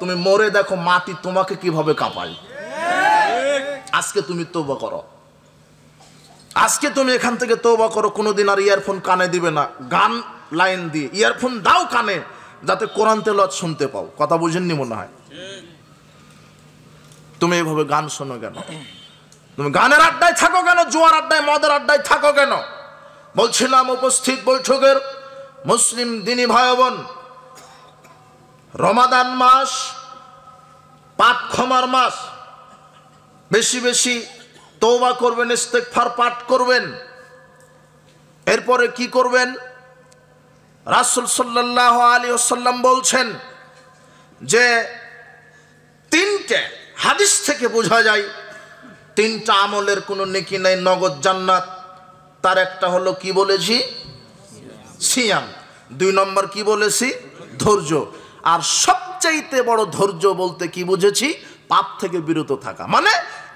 তুমি মরে দেখো মাটি তোমাকে কিভাবে কাঁপায়। আজকে তুমি তওবা করো, আজকে তুমি এখান থেকে তওবা করো, কোনোদিন আর ইয়ারফোন কানে দিবে না। গান লাইন দিয়ে ইয়ারফোন দাও কানে, যাতে কোরআন তেলাওয়াত শুনতে পাও। কথা বুঝেননি মনে হয়? তুমি এইভাবে গান শোনো কেন? তুমি গানের আড্ডায় থাকো কেন? জুয়ার আড্ডায়, মদের আড্ডায় থাকো কেন? বলছিলাম উপস্থিত বৈঠকের মুসলিম দিনী ভাই বোন, রমাদান মাস পাপ ক্ষমার মাস। বেশি বেশি তওবা করবেন, ইস্তেগফার পাঠ করবেন। এরপরে কি করবেন? রাসূল সাল্লাল্লাহু আলাইহি ওয়াসাল্লাম বলছেন যে তিনটে হাদিস থেকে বোঝা যায় তিনটা আমলের কোনো নেকি নাই, নগদ জান্নাত। তার একটা হলো কি বলেছি? সিয়াম। 2 নম্বর কি বলেছি? ধৈর্য। আর সবচাইতে বড় ধৈর্য বলতে কি বুঝেছি? পাপ থেকে বিরত থাকা। মানে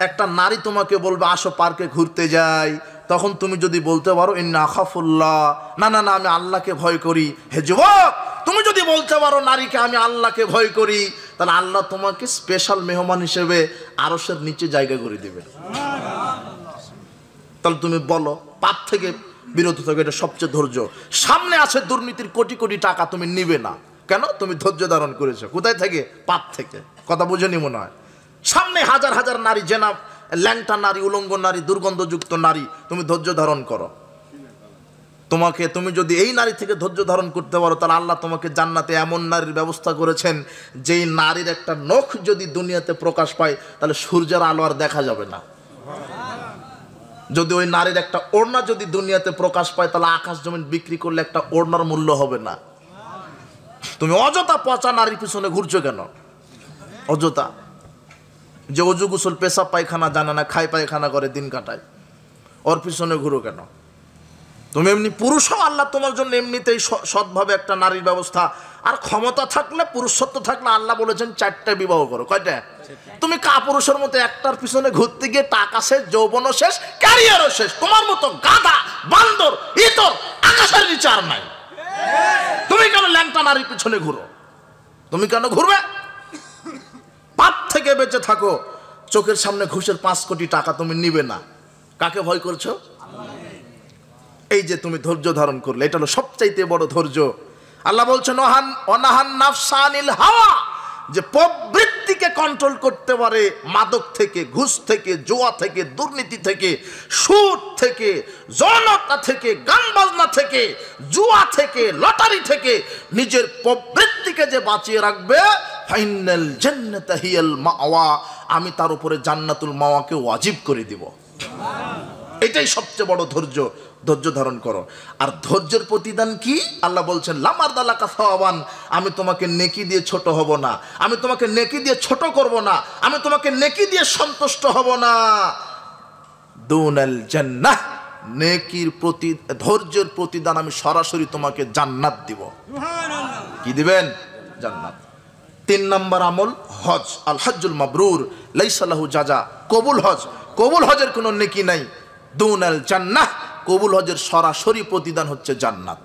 একটা নারী তোমাকে বলবে আসো পার্কে ঘুরতে যাই, তখন তুমি যদি বলতে পারো ইন্না আখাফুল্লাহ, না না না আমি আল্লাহকে ভয় করি। হে যুবক, তুমি যদি বলতে পারো নারীকে আমি আল্লাহকে ভয় করি, তাহলে আল্লাহ তোমাকে স্পেশাল মেহমান হিসেবে আরশের নিচে জায়গা করে দিবে। তাহলে তুমি বলো পাপ থেকে বিরত থাকো, এটা সবচেয়ে ধৈর্য। সামনে আছে দুর্নীতির কোটি কোটি টাকা, তুমি নিবে না কেন? তুমি ধৈর্য ধারণ করেছো। কোথায় থেকে? পাপ থেকে। কথা বুঝেনি মনে হয়? সামনে হাজার হাজার নারী, জেনা, ল্যাংটা নারী, উলঙ্গ নারী, দুর্গন্ধযুক্ত নারী, তুমি ধৈর্য ধারণ করো। তুমি যদি এই নারী থেকে ধৈর্য ধারণ করতে পারো, তাহলে আল্লাহ তোমাকে জান্নাতে এমন নারীর ব্যবস্থা করেছেন, যেই নারীর একটা নখ যদি দুনিয়াতে প্রকাশ পায়, তাহলে সূর্যের আলো আর দেখা যাবে না। যদি ওই নারীর একটা ওড়না যদি দুনিয়াতে প্রকাশ পায়, তাহলে আকাশ জমিন বিক্রি করলে একটা ওড়নার মূল্য হবে না। তুমি অযথা পচা নারীর পিছনে ঘুরছো কেন? অযথা। যে অজু গোসল পেশাব পায়খানা জানে না, খায় পায়খানা করে দিন কাটায়, ওর পিছনে ঘুরো কেন? তুমি এমনি পুরুষও আল্লাহ তোমার জন্য এমনিতেই সৎভাবে একটা নারীর ব্যবস্থা। আর ক্ষমতা থাকলে, পুরুষত্ব থাকলে আল্লাহ বলেছেন 4টা বিবাহ করো। কয়টা? তুমি কাপুরুষের মতো একটার পিছনে ঘুরতে গিয়ে টাকা শেষ, যৌবনও শেষ, ক্যারিয়ারও শেষ। তোমার মতো গাধা, বান্দর, ইতর আকাশের নিচে আর নাই। তুমি কেন ল্যাংটা নারীর পিছনে ঘুরো? তুমি কেন ঘুরবে? পাপ থেকে বেঁচে থাকো। চোখের সামনে ঘুষের 5 কোটি টাকা তুমি নিবে না। কাকে ভয় করছো? এই যে তুমি ধৈর্য ধারণ করলে, এটা হলো সবচাইতে বড় ধৈর্য। আল্লাহ বলছেন অনাহান নাফসানিল হাওয়া, যে প্রবৃত্তিকে কন্ট্রোল করতে পারে মাদক থেকে, ঘুষ থেকে, জুয়া থেকে, দুর্নীতি থেকে, সুদ থেকে, যৌনতা থেকে, গান বাজনা থেকে, জুয়া থেকে, লটারি থেকে নিজের প্রবৃত্তিকে যে বাঁচিয়ে রাখবে, ফাইনাল জান্নাত হিয়াল মাওয়া, আমি তার উপরে জান্নাতুল মাওয়াকে ওয়াজিব করে দিব। এটাই সবচেয়ে বড় ধৈর্য। ধৈর্য ধারণ করো। আর ধৈর্যের প্রতিদান কি? আল্লাহ বলছেন লামারদালাকা সাওয়াবান, আমি তোমাকে নেকি দিয়ে ছোট হব না, আমি তোমাকে নেকি দিয়ে ছোট করব না, আমি তোমাকে নেকি দিয়ে সন্তুষ্ট হব না। দুনাল জান্নাহ, নেকির ধৈর্যের প্রতিদান আমি সরাসরি তোমাকে জান্নাত দিব। কি দিবেন? জান্নাত। 3 নম্বর আমল হজ। আল হজ্জুল মাবরুর লাইসা লাহু জাযা, কবুল হজ। কবুল হজের কোনো নেকি নাই। দুনাল জান্নাহ, কবুল হজের সরাসরি প্রতিদান হচ্ছে জান্নাত।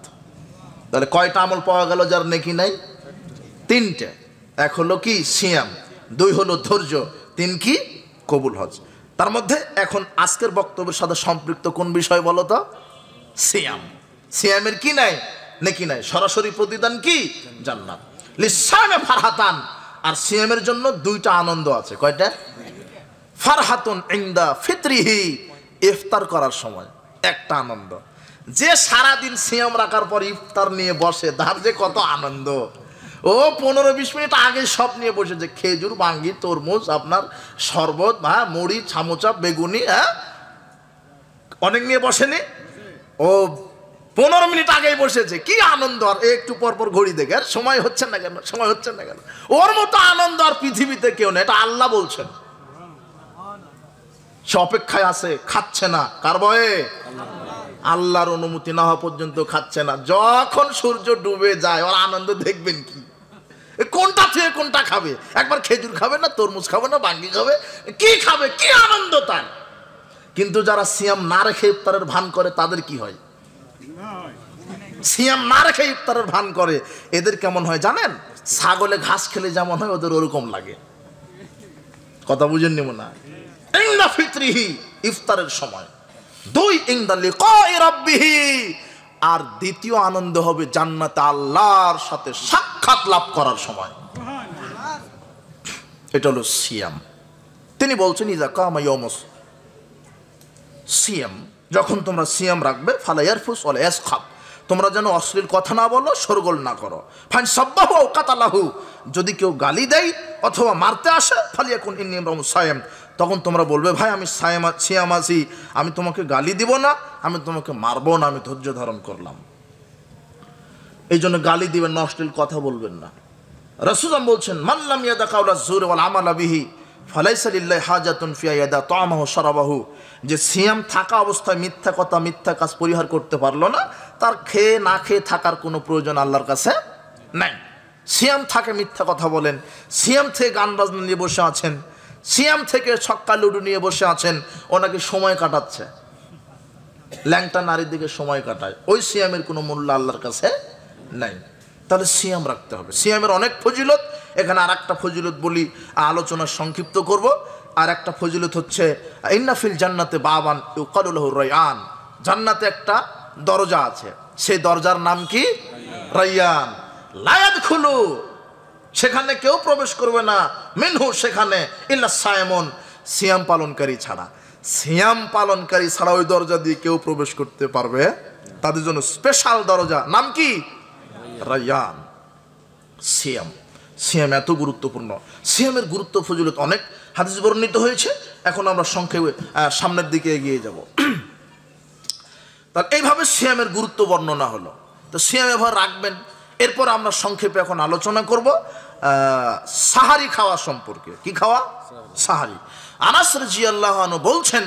তাহলে কয়টা আমল পাওয়া গেল যার নেকি নাই? 3টে। 1 হলো কি? সিয়াম। 2 হলো ধৈর্য। 3 কি? কবুল হজ। তার মধ্যে এখন আজকের বক্তব্যের সাথে সম্পৃক্ত কোন বিষয় বলো তো? সিয়াম। সিয়ামের কি নাই? নেকি নাই। সরাসরি প্রতিদান কি? জান্নাত। লিসামে ফারহাতান, আর সিয়ামের জন্য 2টা আনন্দ আছে। কয়টা? ফারহাতুন ইনদা ফিতরিহি, ইফতার করার সময় একটা আনন্দ। যে সারাদিন সিয়াম রাখার পর ইফতার নিয়ে বসে, তার যে কত আনন্দ। ও 15-20 মিনিট আগে সব নিয়ে বসেছে, খেজুর, বাঙ্গি, তরমুজ, আপনার শরবত, মুড়ি, ছামোচা, বেগুনি, অনেক নিয়ে বসেনি। ও 15 মিনিট আগেই বসেছে, কি আনন্দ। আর একটু পর পর ঘড়ি দেখে, আর সময় হচ্ছে না কেন, সময় হচ্ছে না কেন। ওর মতো আনন্দ আর পৃথিবীতে কেউ নেই, এটা আল্লাহ বলছেন। সে অপেক্ষায় আছে, খাচ্ছে না, কার ভয়ে? আল্লাহর অনুমতি না হওয়া পর্যন্ত খাচ্ছে না। যখন সূর্য ডুবে যায় ওর আনন্দ দেখবেন কি, কোনটা থেকে কোনটা খাবে। একবার খেজুর খাবে না, তরমুজ খাবে না, বাঙ্গি খাবে, কি খাবে, কি আনন্দ তার। কিন্তু যারা সিয়াম না রেখে ইফতারের ভান করে তাদের কি হয়? সিয়াম না রেখে ইফতারের ভান করে, এদের কেমন হয় জানেন? ছাগলে ঘাস খেলে যেমন হয় ওদের ওরকম লাগে। কথা বুঝেননি মনে হয়? ইন্দা ফিতরিহি, ইফতারের সময়। 2 ইনদা লিকাই রাব্বিহি, আর দ্বিতীয় আনন্দ হবে জান্নাতে আল্লাহর সাথে সাক্ষাৎ লাভ করার সময়। এটা হলো সিয়াম। তিনি বলছেন ইজা কামা ইয়াউমুস সিয়াম, যখন তোমরা সিয়াম রাখবে, ফালা ইয়ারফুস ওয়ালা ইয়াসখাব, তোমরা যেন অশ্লীল কথা না বলো, শোরগোল না করো। ফাইন সাব্বাহু আও কাতালাহু, যদি কেউ গালি দেয় অথবা মারতে আসে, ফালিয়াকুন ইন্নী ইমরাউন সায়াম, তখন তোমরা বলবে ভাই আমি সিয়াম আছি, আমি তোমাকে গালি দিব না, আমি তোমাকে মারবো না, আমি ধৈর্য ধারণ করলাম। এই জন্য গালি দিবেন না, অশ্লীল কথা বলবেন না। রাসূল বলছেন মান লাম ইয়াদা কাওলা যুর ওয়াল আমালা বিহি ফালাইসা লিল্লাহি হাজাতুন ফি ইয়াদা তা'আমাহু শারাবাহু, যে সিয়াম থাকা অবস্থায় মিথ্যা কথা, মিথ্যা কাজ পরিহার করতে পারলো না, তার খেয়ে না খেয়ে থাকার কোনো প্রয়োজন আল্লাহর কাছে নাই। সিয়াম থাকে মিথ্যা কথা বলেন, সিয়াম থেকে গান বাজনা নিয়ে বসে আছেন, সিয়াম থেকে ছক্কা লুডু নিয়ে বসে আছেন, ওনাকে সময় কাটাচ্ছে, ল্যাংটা নারীর দিকে সময় কাটায়, ওই সিয়ামের কোনো মূল্য আল্লাহর কাছে নাই। তাহলে সিয়াম রাখতে হবে। সিয়ামের অনেক ফজিলত, এখানে আর একটা ফজিলত বলি, আলোচনা সংক্ষিপ্ত করব। আর একটা ফজিলত হচ্ছে ইন্না ফিল জান্নাতে বাবান ইউকালু লাহু রায়্যান, জান্নাতে একটা দরজা আছে, সেই দরজার নাম কি? রায়্যান। লা ইয়াদখুলু, সেখানে কেউ প্রবেশ করবে না, মিনহু, সেখানে, ইল্লা সায়মুন, সিয়াম পালনকারী ছাড়া। সিয়াম পালনকারী ছাড়া ওই দরজা দিয়ে কেউ প্রবেশ করতে পারবে, তাদের জন্য স্পেশাল দরজা, নাম কি? রায়্যান। সিয়াম, সিয়াম এত গুরুত্বপূর্ণ। সিয়ামের গুরুত্ব ফজিলত অনেক হাদিস বর্ণিত হয়েছে। এখন আমরা সংক্ষেপে সামনের দিকে এগিয়ে যাব। তাহলে এইভাবে সিয়ামের গুরুত্ব বর্ণনা হলো। তো সিয়াম এভাবে রাখবেন। এরপর আমরা সংক্ষেপে এখন আলোচনা করব সাহারি খাওয়া সম্পর্কে। কি খাওয়া? সাহারি। আনাস রাদিয়াল্লাহু আনহু বলছেন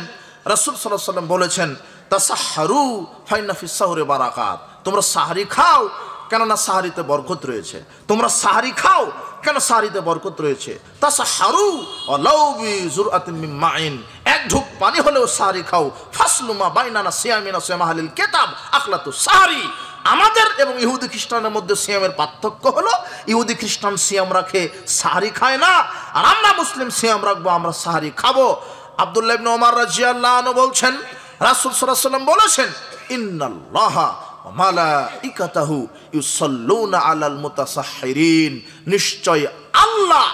রাসূল সাল্লাল্লাহু আলাইহি ওয়াসাল্লাম বলেছেন তাসাহহারু ফাইন্না ফিস সাহরি বারাকাত, তোমরা সাহারি খাও কেননা সাহারিতে বরকত রয়েছে। তোমরা সাহারি খাও কেন? সাহারিতে বরকত রয়েছে। তাসাহহারু ওয়ালাউ বিজুরআতিন মিন মাইন, এক ঢুক পানি হলেও সাহারি খাও। ফাসলুমা বাইনানা সিয়ামিনা সিয়ামাহালিল কিতাব আখলাতু সাহারি, আমাদের এবং ইহুদি খ্রিস্টানের মধ্যে সিয়ামের পার্থক্য হলো ইহুদি খ্রিস্টান সিয়াম রাখে, সাহারি খায় না, আর আমরা মুসলিম সিয়াম রাখবো, আমরা সাহারি খাবো। আব্দুল্লাহ ইবনে ওমর রাদিয়াল্লাহু আনহু বলছেন রাসূল সাল্লাল্লাহু আলাইহি ওয়াসাল্লাম বলেছেন ইন্নাল্লাহা ওয়া মালাইকাতাহু ইউসাল্লুনা আলাল মুতাসাহহিরিন, নিশ্চয় আল্লাহ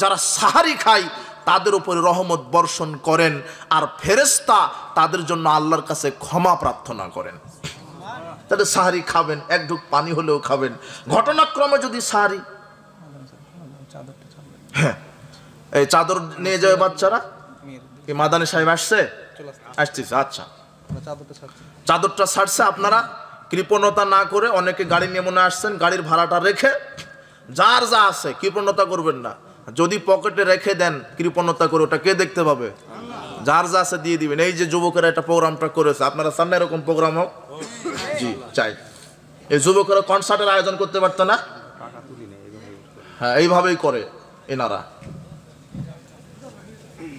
যারা সাহারি খায় তাদের উপরে রহমত বর্ষণ করেন, আর ফেরেশতা তাদের জন্য আল্লাহর কাছে ক্ষমা প্রার্থনা করেন। তাহলে সাহারি খাবেন, এক ঢুক পানি হলেও খাবেন। ঘটনাক্রমে যদি সাহারি, হ্যাঁ, এই চাদর নিয়ে যাবে বাচ্চারা, কি মাদানী সাহেব আসছে? আসতেছে, আচ্ছা, চাদরটা ছাড়ছে। আপনারা কৃপণতা না করে, অনেকে গাড়ি নিয়ে মনে আসছেন, গাড়ির ভাড়াটা রেখে যার যা আছে কৃপণতা করবেন না। যদি পকেটে রেখে দেন কৃপণতা করে, ওটা কে দেখতে পাবে? যার যা আছে দিয়ে দিবেন। এই যে যুবকেরা এটা প্রোগ্রামটা করেছে, আপনারা চান না এরকম প্রোগ্রাম হোক? জি চাই। এই যুবকেরা কনসার্টের আয়োজন করতে পারতো না? হ্যাঁ, এইভাবেই করে এনারা।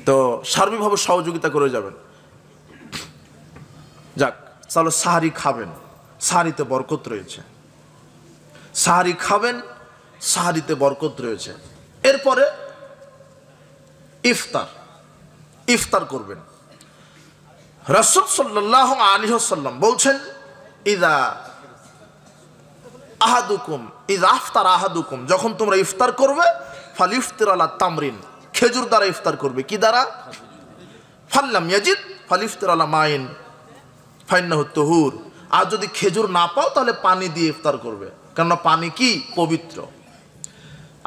তো সার্বিকভাবে সহযোগিতা করে যাবেন। যাক, তাহলে সাহারি খাবেন, সাহারিতে বরকত রয়েছে। সাহারি খাবেন, সাহারিতে বরকত রয়েছে। এরপরে ইফতার, ইফতার করবেন। রাসূল সাল্লাল্লাহু আলাইহি ওয়াসাল্লাম বলছেন ইযা আফতারা আহাদুকুম, যখন তোমরা ইফতার করবে, ফালিফতির আলা তামরিন, খেজুর দ্বারা ইফতার করবে। কি দ্বারা? ফাল্লাম ইয়াজিদ ফালিফতির আলা মাইন ফাইন্নাহু তুহুর, আর যদি খেজুর না পাও তাহলে পানি দিয়ে ইফতার করবে, কেননা পানি কি? পবিত্র।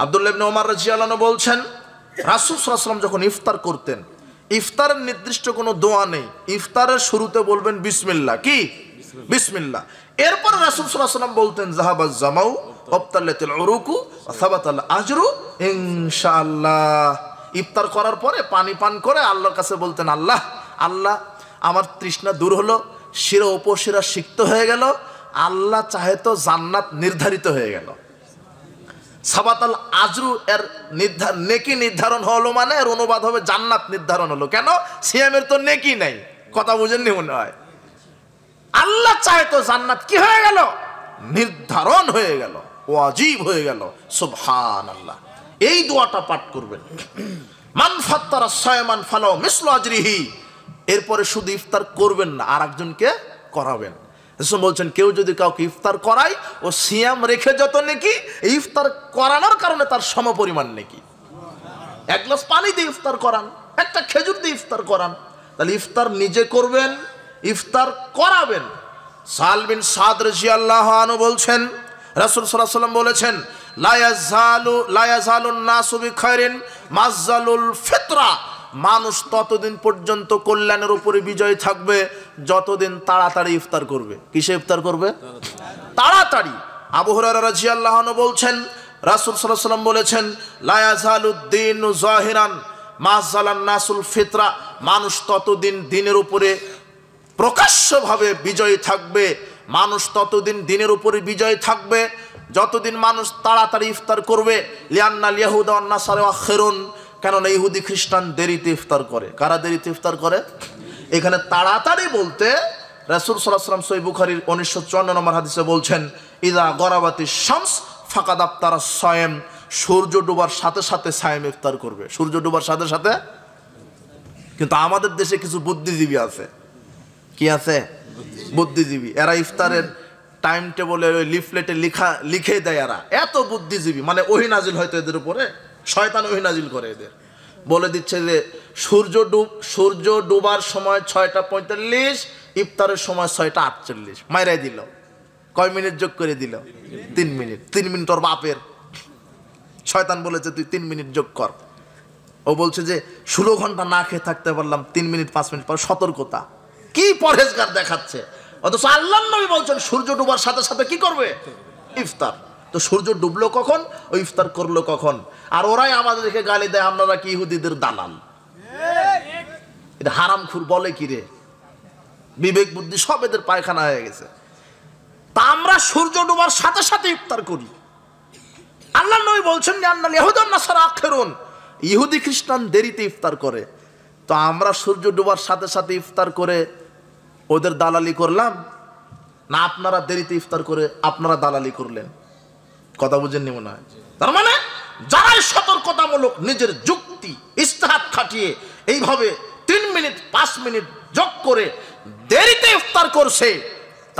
আব্দুল্লাহ ইবনে ওমর রাদিয়াল্লাহু আনহু বলছেন, রাসূল সাল্লাল্লাহু আলাইহি ওয়াসাল্লাম যখন ইফতার করতেন, ইফতারের নির্দিষ্ট কোনো দোয়া নেই, ইফতারের শুরুতে বলবেন বিসমিল্লাহ। কি? বিসমিল্লাহ। এরপর রাসূল সাল্লাল্লাহু আলাইহি ওয়াসাল্লাম বলতেন যাহাবাজ জামাউ ওয়াবতালাতিল উরুকু ওয়া সাবাতাল আজরু ইনশাআল্লাহ। ইফতার করার পরে পানি পান করে আল্লাহর কাছে বলতেন, আল্লাহ আল্লাহ আমার তৃষ্ণা দূর হলো, শিরা উপশিরা সিক্ত হয়ে গেল, আল্লাহ চাহে তো জান্নাত নির্ধারিত হয়ে গেল। সাবাতাল আজরু এর নেকি নির্ধারণ হলো, মানে এর অনুবাদ হবে জান্নাত নির্ধারণ হলো। কেন? সিয়ামের তো নেকি নাই। কথা বুঝেননি মনে হয়? আল্লাহ চাহে তো জান্নাত কি হয়ে গেল? নির্ধারণ হয়ে গেল, ওয়াজিব হয়ে গেল। সুবহানাল্লাহ। এই দোয়াটা পাঠ করবেন, মান ফাত্তারা সায়মান ফালাউ মিসলু আজরিহি। এরপরে শুধু ইফতার করবেন না, আর একজনকে করাবেন। রাসূল বলছেন, কেউ যদি কাউকে ইফতার করায়, ও সিয়াম রেখে যত নেকি, ইফতার করানোর কারণে তার সমপরিমাণ নেকি। এক গ্লাস পানি দিয়ে ইফতার করান, একটা খেজুর দিয়ে ইফতার করান, তাহলে ইফতার নিজে করবেন, ইফতার করাবেন। সাল বিন সাদ রাদিয়াল্লাহু আনহু বলছেন, রাসূল সাল্লাল্লাহু আলাইহি ওয়াসাল্লাম বলেছেন, লা ইয়াজালুন নাসু বিখাইরিন মাযালুল ফিতরা। মানুষ ততদিন পর্যন্ত কল্যাণের উপরে বিজয় থাকবে যতদিন তাড়াতাড়ি ইফতার করবে। কিসে ইফতার করবে? তাড়াতাড়ি। আবু হুরায়রা রাদিয়াল্লাহু আনহু বলছেন, রাসূল সাল্লাল্লাহু আলাইহি ওয়াসাল্লাম বলেছেন, লা ইয়াজালুদ্দীনু যাহিরান মাযালান নাসুল ফিতরা। মানুষ ততদিন দিনের উপরে প্রকাশ্যভাবে বিজয়ী থাকবে, মানুষ ততদিন দিনের উপরে বিজয় থাকবে যতদিন মানুষ তাড়াতাড়ি ইফতার করবে। লিআন্নাল ইয়াহুদা ওয়ান নাসারা আখিরুন। কেননা ইহুদি খ্রিস্টান দেরিতে ইফতার করে। কারা দেরিতে ইফতার করে? এখানে তাড়াতাড়ি বলতে রাসূল সাল্লাল্লাহু আলাইহি ওয়াসাল্লাম সহিহ বুখারীর 1954 নম্বর হাদিসে বলছেন, ইযা গরাবাতিশ শামস ফাকাদ আফতারাস সায়েম। সূর্য ডোবার সাথে সাথে সায়েম ইফতার করবে। সূর্য ডোবার সাথে সাথে। কিন্তু আমাদের দেশে কিছু বুদ্ধিজীবী আছে। কি আছে? বুদ্ধিজীবী। এরা ইফতারের টাইম টেবলে লিফলেটে লিখে দেয়। এরা এত বুদ্ধিজীবী, মানে ওহী নাজিল হয়তো এদের উপরে, শয়তান ওহী নাজিল করে এদের। বলে দিচ্ছে যে সূর্য ডুবার সময় 6:45, ইফতারের সময় 6:48। মাইরাই দিল। কয় মিনিট যোগ করে দিল? 3 মিনিট। 3 মিনিট ওর বাপের। শয়তান বলেছে তুই 3 মিনিট যোগ কর। ও বলছে যে 16 ঘন্টা না খেয়ে থাকতে পারলাম, 3 মিনিট 5 মিনিট পর সতর্কতা। কি পরহেজগার দেখাচ্ছে। অথচ আল্লাহর নবী বলছেন সূর্য ডুবার সাথে সাথে কি করবে? ইফতার। তো সূর্য ডুবলো কখন, ও ইফতার করলো কখন? আর ওরাই আমাদেরকে গালি দেয়, আমরা কি ইহুদিদের দালাল। এটা হারামখোর বলে কি রে, বিবেক বুদ্ধি সব এদের পায়খানা হয়ে গেছে। তা আমরা সূর্য ডুবার সাথে সাথে ইফতার করি। আল্লাহর নবী বলছেন লিআন্নাল ইয়াহুদা ওয়ান নাসারা আখিরুন। ইহুদি খ্রিস্টান দেরিতে ইফতার করে। তো আমরা সূর্য ডুবার সাথে সাথে ইফতার করে ওদের দালালি করলাম, না আপনারা দেরিতে ইফতার করে আপনারা দালালি করলেন? কথা বুঝেননি মনে হয়। তার মানে যারাই সতর্কতামূলক নিজের যুক্তি ইস্তেহাদ খাটিয়ে এইভাবে 3 মিনিট 5 মিনিট যোগ করে দেরিতে ইফতার করছে,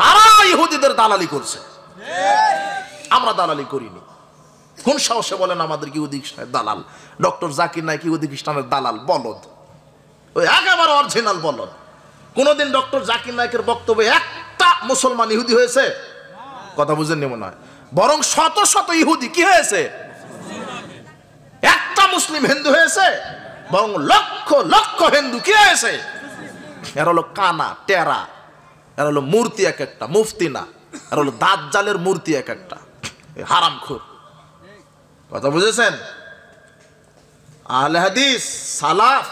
তারা ইহুদিদের দালালি করছে। আমরা দালালি করিনি। কোন সাহসে বলেন আমাদের ইহুদি খ্রিস্টানের দালাল? ডক্টর জাকির নাইক ইহুদি খ্রিস্টানের দালাল, বলদ, ওই একেবারে অরিজিনাল বলদ। কোনদিন ডক্টর জাকির নাইকের বক্তব্যে একটা মুসলমান ইহুদি হয়েছে? কথা বুঝেননি মনে হয়। বরং শত শত ইহুদি কি হয়েছে? একটা মুসলিম হিন্দু হয়েছে। বরং লক্ষ লক্ষ হিন্দু কি হয়েছে? এরা হলো কানা টেরা, এরা হলো মূর্তি এক একটা, মুফতি না। এরা হলো দাজ্জালের মূর্তি এক একটা, হারামখোর। কথা বুঝেছেন? আহলে হাদিস, সালাফ,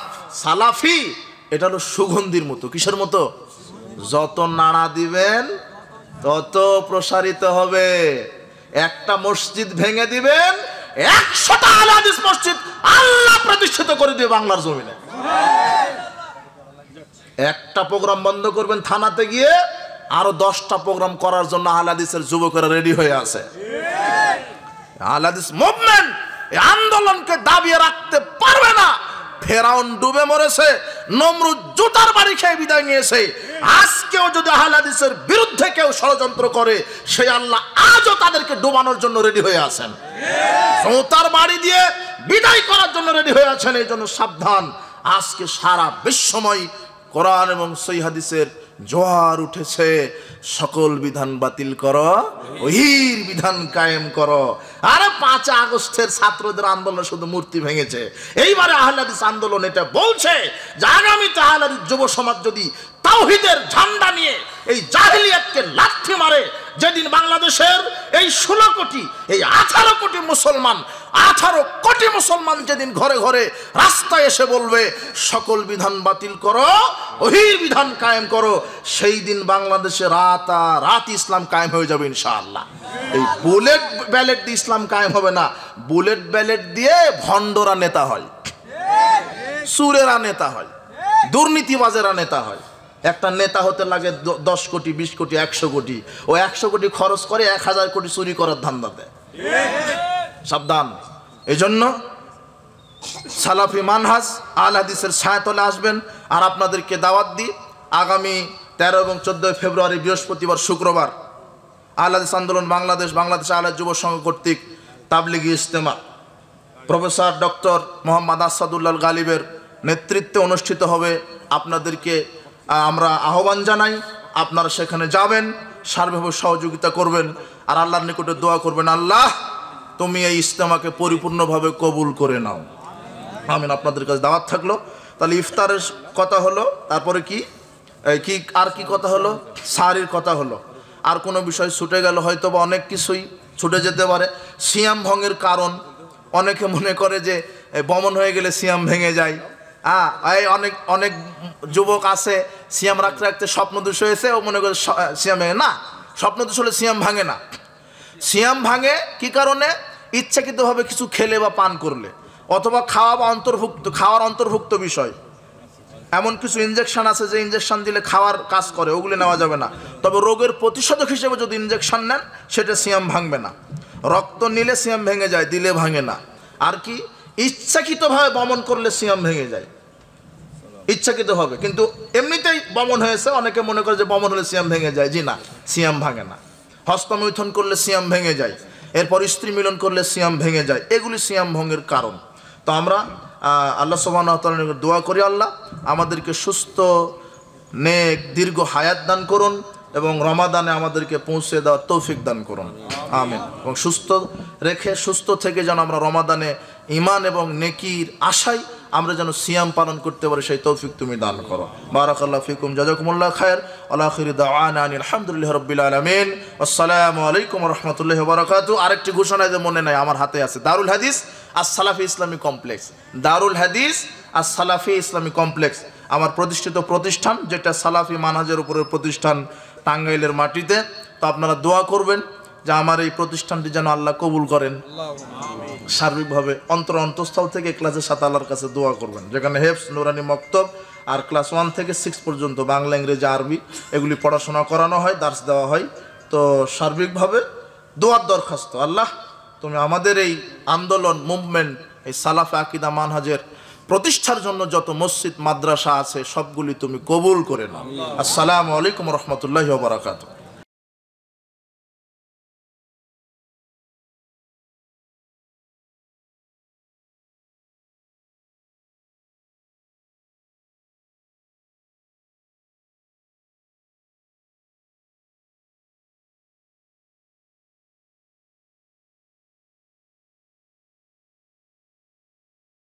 সালাফি, এটা হলো সুগন্ধির মতো। কিসের মতো? যত নাড়া দিবেন তত প্রসারিত হবে। একটা মসজিদ ভেঙে দিবেন, 100টা আহলে হাদিস মসজিদ আল্লাহ প্রতিষ্ঠিত করে দিবে বাংলার জমিনে। একটা প্রোগ্রাম বন্ধ করবেন থানাতে গিয়ে, আরো 10টা প্রোগ্রাম করার জন্য আহলে হাদিসের যুবকেরা রেডি হয়ে আছে। আহলে হাদিস মুভমেন্ট এই আন্দোলনকে দাবিয়ে রাখতে পারবে না। ফেরাউন ডুবে মরেছে, নমরুদ জুতার বাড়ি খেয়ে বিদায় নিয়েছে। আজকেও যদি আহলে হাদিসের বিরুদ্ধে কেউ ষড়যন্ত্র করে, সেই আল্লাহ আজও তাদেরকে ডুবানোর জন্য রেডি হয়ে আছেন, জুতার বাড়ি দিয়ে বিদায় করার জন্য রেডি হয়ে আছেন। এই জন্য সাবধান। আজকে সারা বিশ্বময় কোরআন এবং সহিহ হাদিসের জোয়ার উঠেছে, সকল বিধান বাতিল করো, ওহির বিধান কায়েম করো। আরে 5 আগস্টের ছাত্রদের আন্দোলন শুধু মূর্তি ভেঙেছে, এইবারে আহলে হাদিস আন্দোলন এটা বলছে যে আগামীতে আহলে হাদিস যুব সমাজ যদি তাওহীদের ঝান্ডা নিয়ে এই জাহেলিয়াতকে লাথি মারে, যেদিন বাংলাদেশের এই 16 কোটি, এই 18 কোটি মুসলমান, 18 কোটি মুসলমান যেদিন ঘরে ঘরে রাস্তায় এসে বলবে সকল বিধান বাতিল করো, ওহির বিধান কায়েম করো, সেই দিন বাংলাদেশে রাত ইসলাম কায়েম হয়ে যাবে ইনশাআল্লাহ। এই বুলেট ব্যালেট দিয়ে ইসলাম কায়েম হবে না, বুলেট ব্যালেট দিয়ে ভণ্ডরা নেতা হয়, সুরেরা নেতা হয়, দুর্নীতিবাজেরা নেতা হয়। একটা নেতা হতে লাগে 10 কোটি, 20 কোটি, 100 কোটি। ও 100 কোটি খরচ করে 1000 কোটি চুরি করার ধান্দা দেয়। সাবধান। এই জন্য সালাফি মানহাজ আহলে হাদিসের ছায়াতলে আসবেন। আর আপনাদেরকে দাওয়াত দিই, আগামী 13 এবং 14 ফেব্রুয়ারি বৃহস্পতিবার, শুক্রবার আহলে হাদিস আন্দোলন বাংলাদেশ আহলে যুব সংঘ কর্তৃক তাবলিগি ইজতেমা প্রফেসর ডক্টর মোহাম্মদ আসাদুল্লাহ গালিবের নেতৃত্বে অনুষ্ঠিত হবে। আপনাদেরকে আমরা আহ্বান জানাই, আপনারা সেখানে যাবেন, সার্বভৌম সহযোগিতা করবেন, আর আল্লাহর নিকটে দোয়া করবেন, আল্লাহ তুমি এই ইজতেমাকে পরিপূর্ণভাবে কবুল করে নাও, আমিন। আপনাদের কাছে দাওয়াত থাকলো। তাহলে ইফতারের কথা হলো, তারপরে কি আর কি কথা হলো, সারির কথা হলো। আর কোনো বিষয় ছুটে গেল, হয়তো বা অনেক কিছুই ছুটে যেতে পারে। সিয়াম ভঙ্গের কারণ, অনেকে মনে করে যে বমন হয়ে গেলে সিয়াম ভেঙে যায়। এই অনেক যুবক আছে সিয়াম রাখতে রাখতে স্বপ্ন দোষ হয়েছে, ও মনে করে সিয়াম ভেঙে না। স্বপ্ন দোষ হলে সিয়াম ভাঙে না। সিয়াম ভাঙে কি কারণে? ইচ্ছাকৃতভাবে কিছু খেলে বা পান করলে, অথবা খাওয়ার অন্তর্ভুক্ত বিষয়। এমন কিছু ইনজেকশন আছে যে ইনজেকশন দিলে খাওয়ার কাজ করে, ওগুলি নেওয়া যাবে না। তবে রোগের প্রতিষেধক হিসেবে যদি ইনজেকশন নেন, সেটা সিয়াম ভাঙবে না। রক্ত নিলে সিয়াম ভেঙে যায়, দিলে ভাঙে না। আর কি ইচ্ছাকৃতভাবে বমন করলে সিয়াম ভেঙে যায়, ইচ্ছাকৃতভাবে। কিন্তু এমনিতেই বমন হয়েছে, অনেকে মনে করে যে বমন হলে সিয়াম ভেঙে যায়। জি না, সিয়াম ভাঙে না। হস্তমৈথুন করলে সিয়াম ভেঙে যায়, এরপর স্ত্রী মিলন করলে সিয়াম ভেঙে যায়। এগুলি সিয়াম ভঙ্গের কারণ। তো আমরা আল্লাহ সুবহানাহু ওয়া তাআলার নিকট দোয়া করি, আল্লাহ আমাদেরকে সুস্থ নেক দীর্ঘ হায়াত দান করুন এবং রমাদানে আমাদেরকে পৌঁছে দেওয়ার তৌফিক দান করুন, আমিন। এবং সুস্থ থেকে যেন আমরা রমাদানে ঈমান এবং নেকির আশায় আমরা যেন সিয়াম পালন করতে পারি, সেই তৌফিক তুমি দান করো। বারাকাল্লাহু ফিকুম, জাযাকুমুল্লাহ খায়র। আখিরু দাওয়ানা আলহামদুলিল্লাহি রাব্বিল আলামিন। আসসালামু আলাইকুম ওয়া রাহমাতুল্লাহি ওয়া বারাকাতুহু। আরেকটি ঘোষণা যে মনে নাই, আমার হাতে আছে, দারুল হাদিস আস-সালাফি ইসলামী কমপ্লেক্স। দারুল হাদিস আস-সালাফি ইসলামী কমপ্লেক্স আমার প্রতিষ্ঠিত প্রতিষ্ঠান, যেটা সালাফি মানহাজের উপরের প্রতিষ্ঠান, টাঙ্গাইলের মাটিতে। তো আপনারা দোয়া করবেন যে আমার এই প্রতিষ্ঠানটি যেন আল্লাহ কবুল করেন। সার্বিকভাবে অন্তঃস্থল থেকে ক্লাসের সাথে আল্লাহর কাছে দোয়া করবেন, যেখানে হেফজ, নুরানি মক্তব আর ক্লাস 1 থেকে 6 পর্যন্ত বাংলা, ইংরেজি, আরবি এগুলি পড়াশোনা করানো হয়, দার্স দেওয়া হয়। তো সার্বিকভাবে দোয়ার দরখাস্ত, আল্লাহ তুমি আমাদের এই আন্দোলন মুভমেন্ট, এই সালাফে আকীদা মানহাজের প্রতিষ্ঠার জন্য যত মসজিদ মাদ্রাসা আছে সবগুলি তুমি কবুল করে নাও। আসসালামু আলাইকুম ওয়া রাহমাতুল্লাহি ওয়া বারাকাতুহু।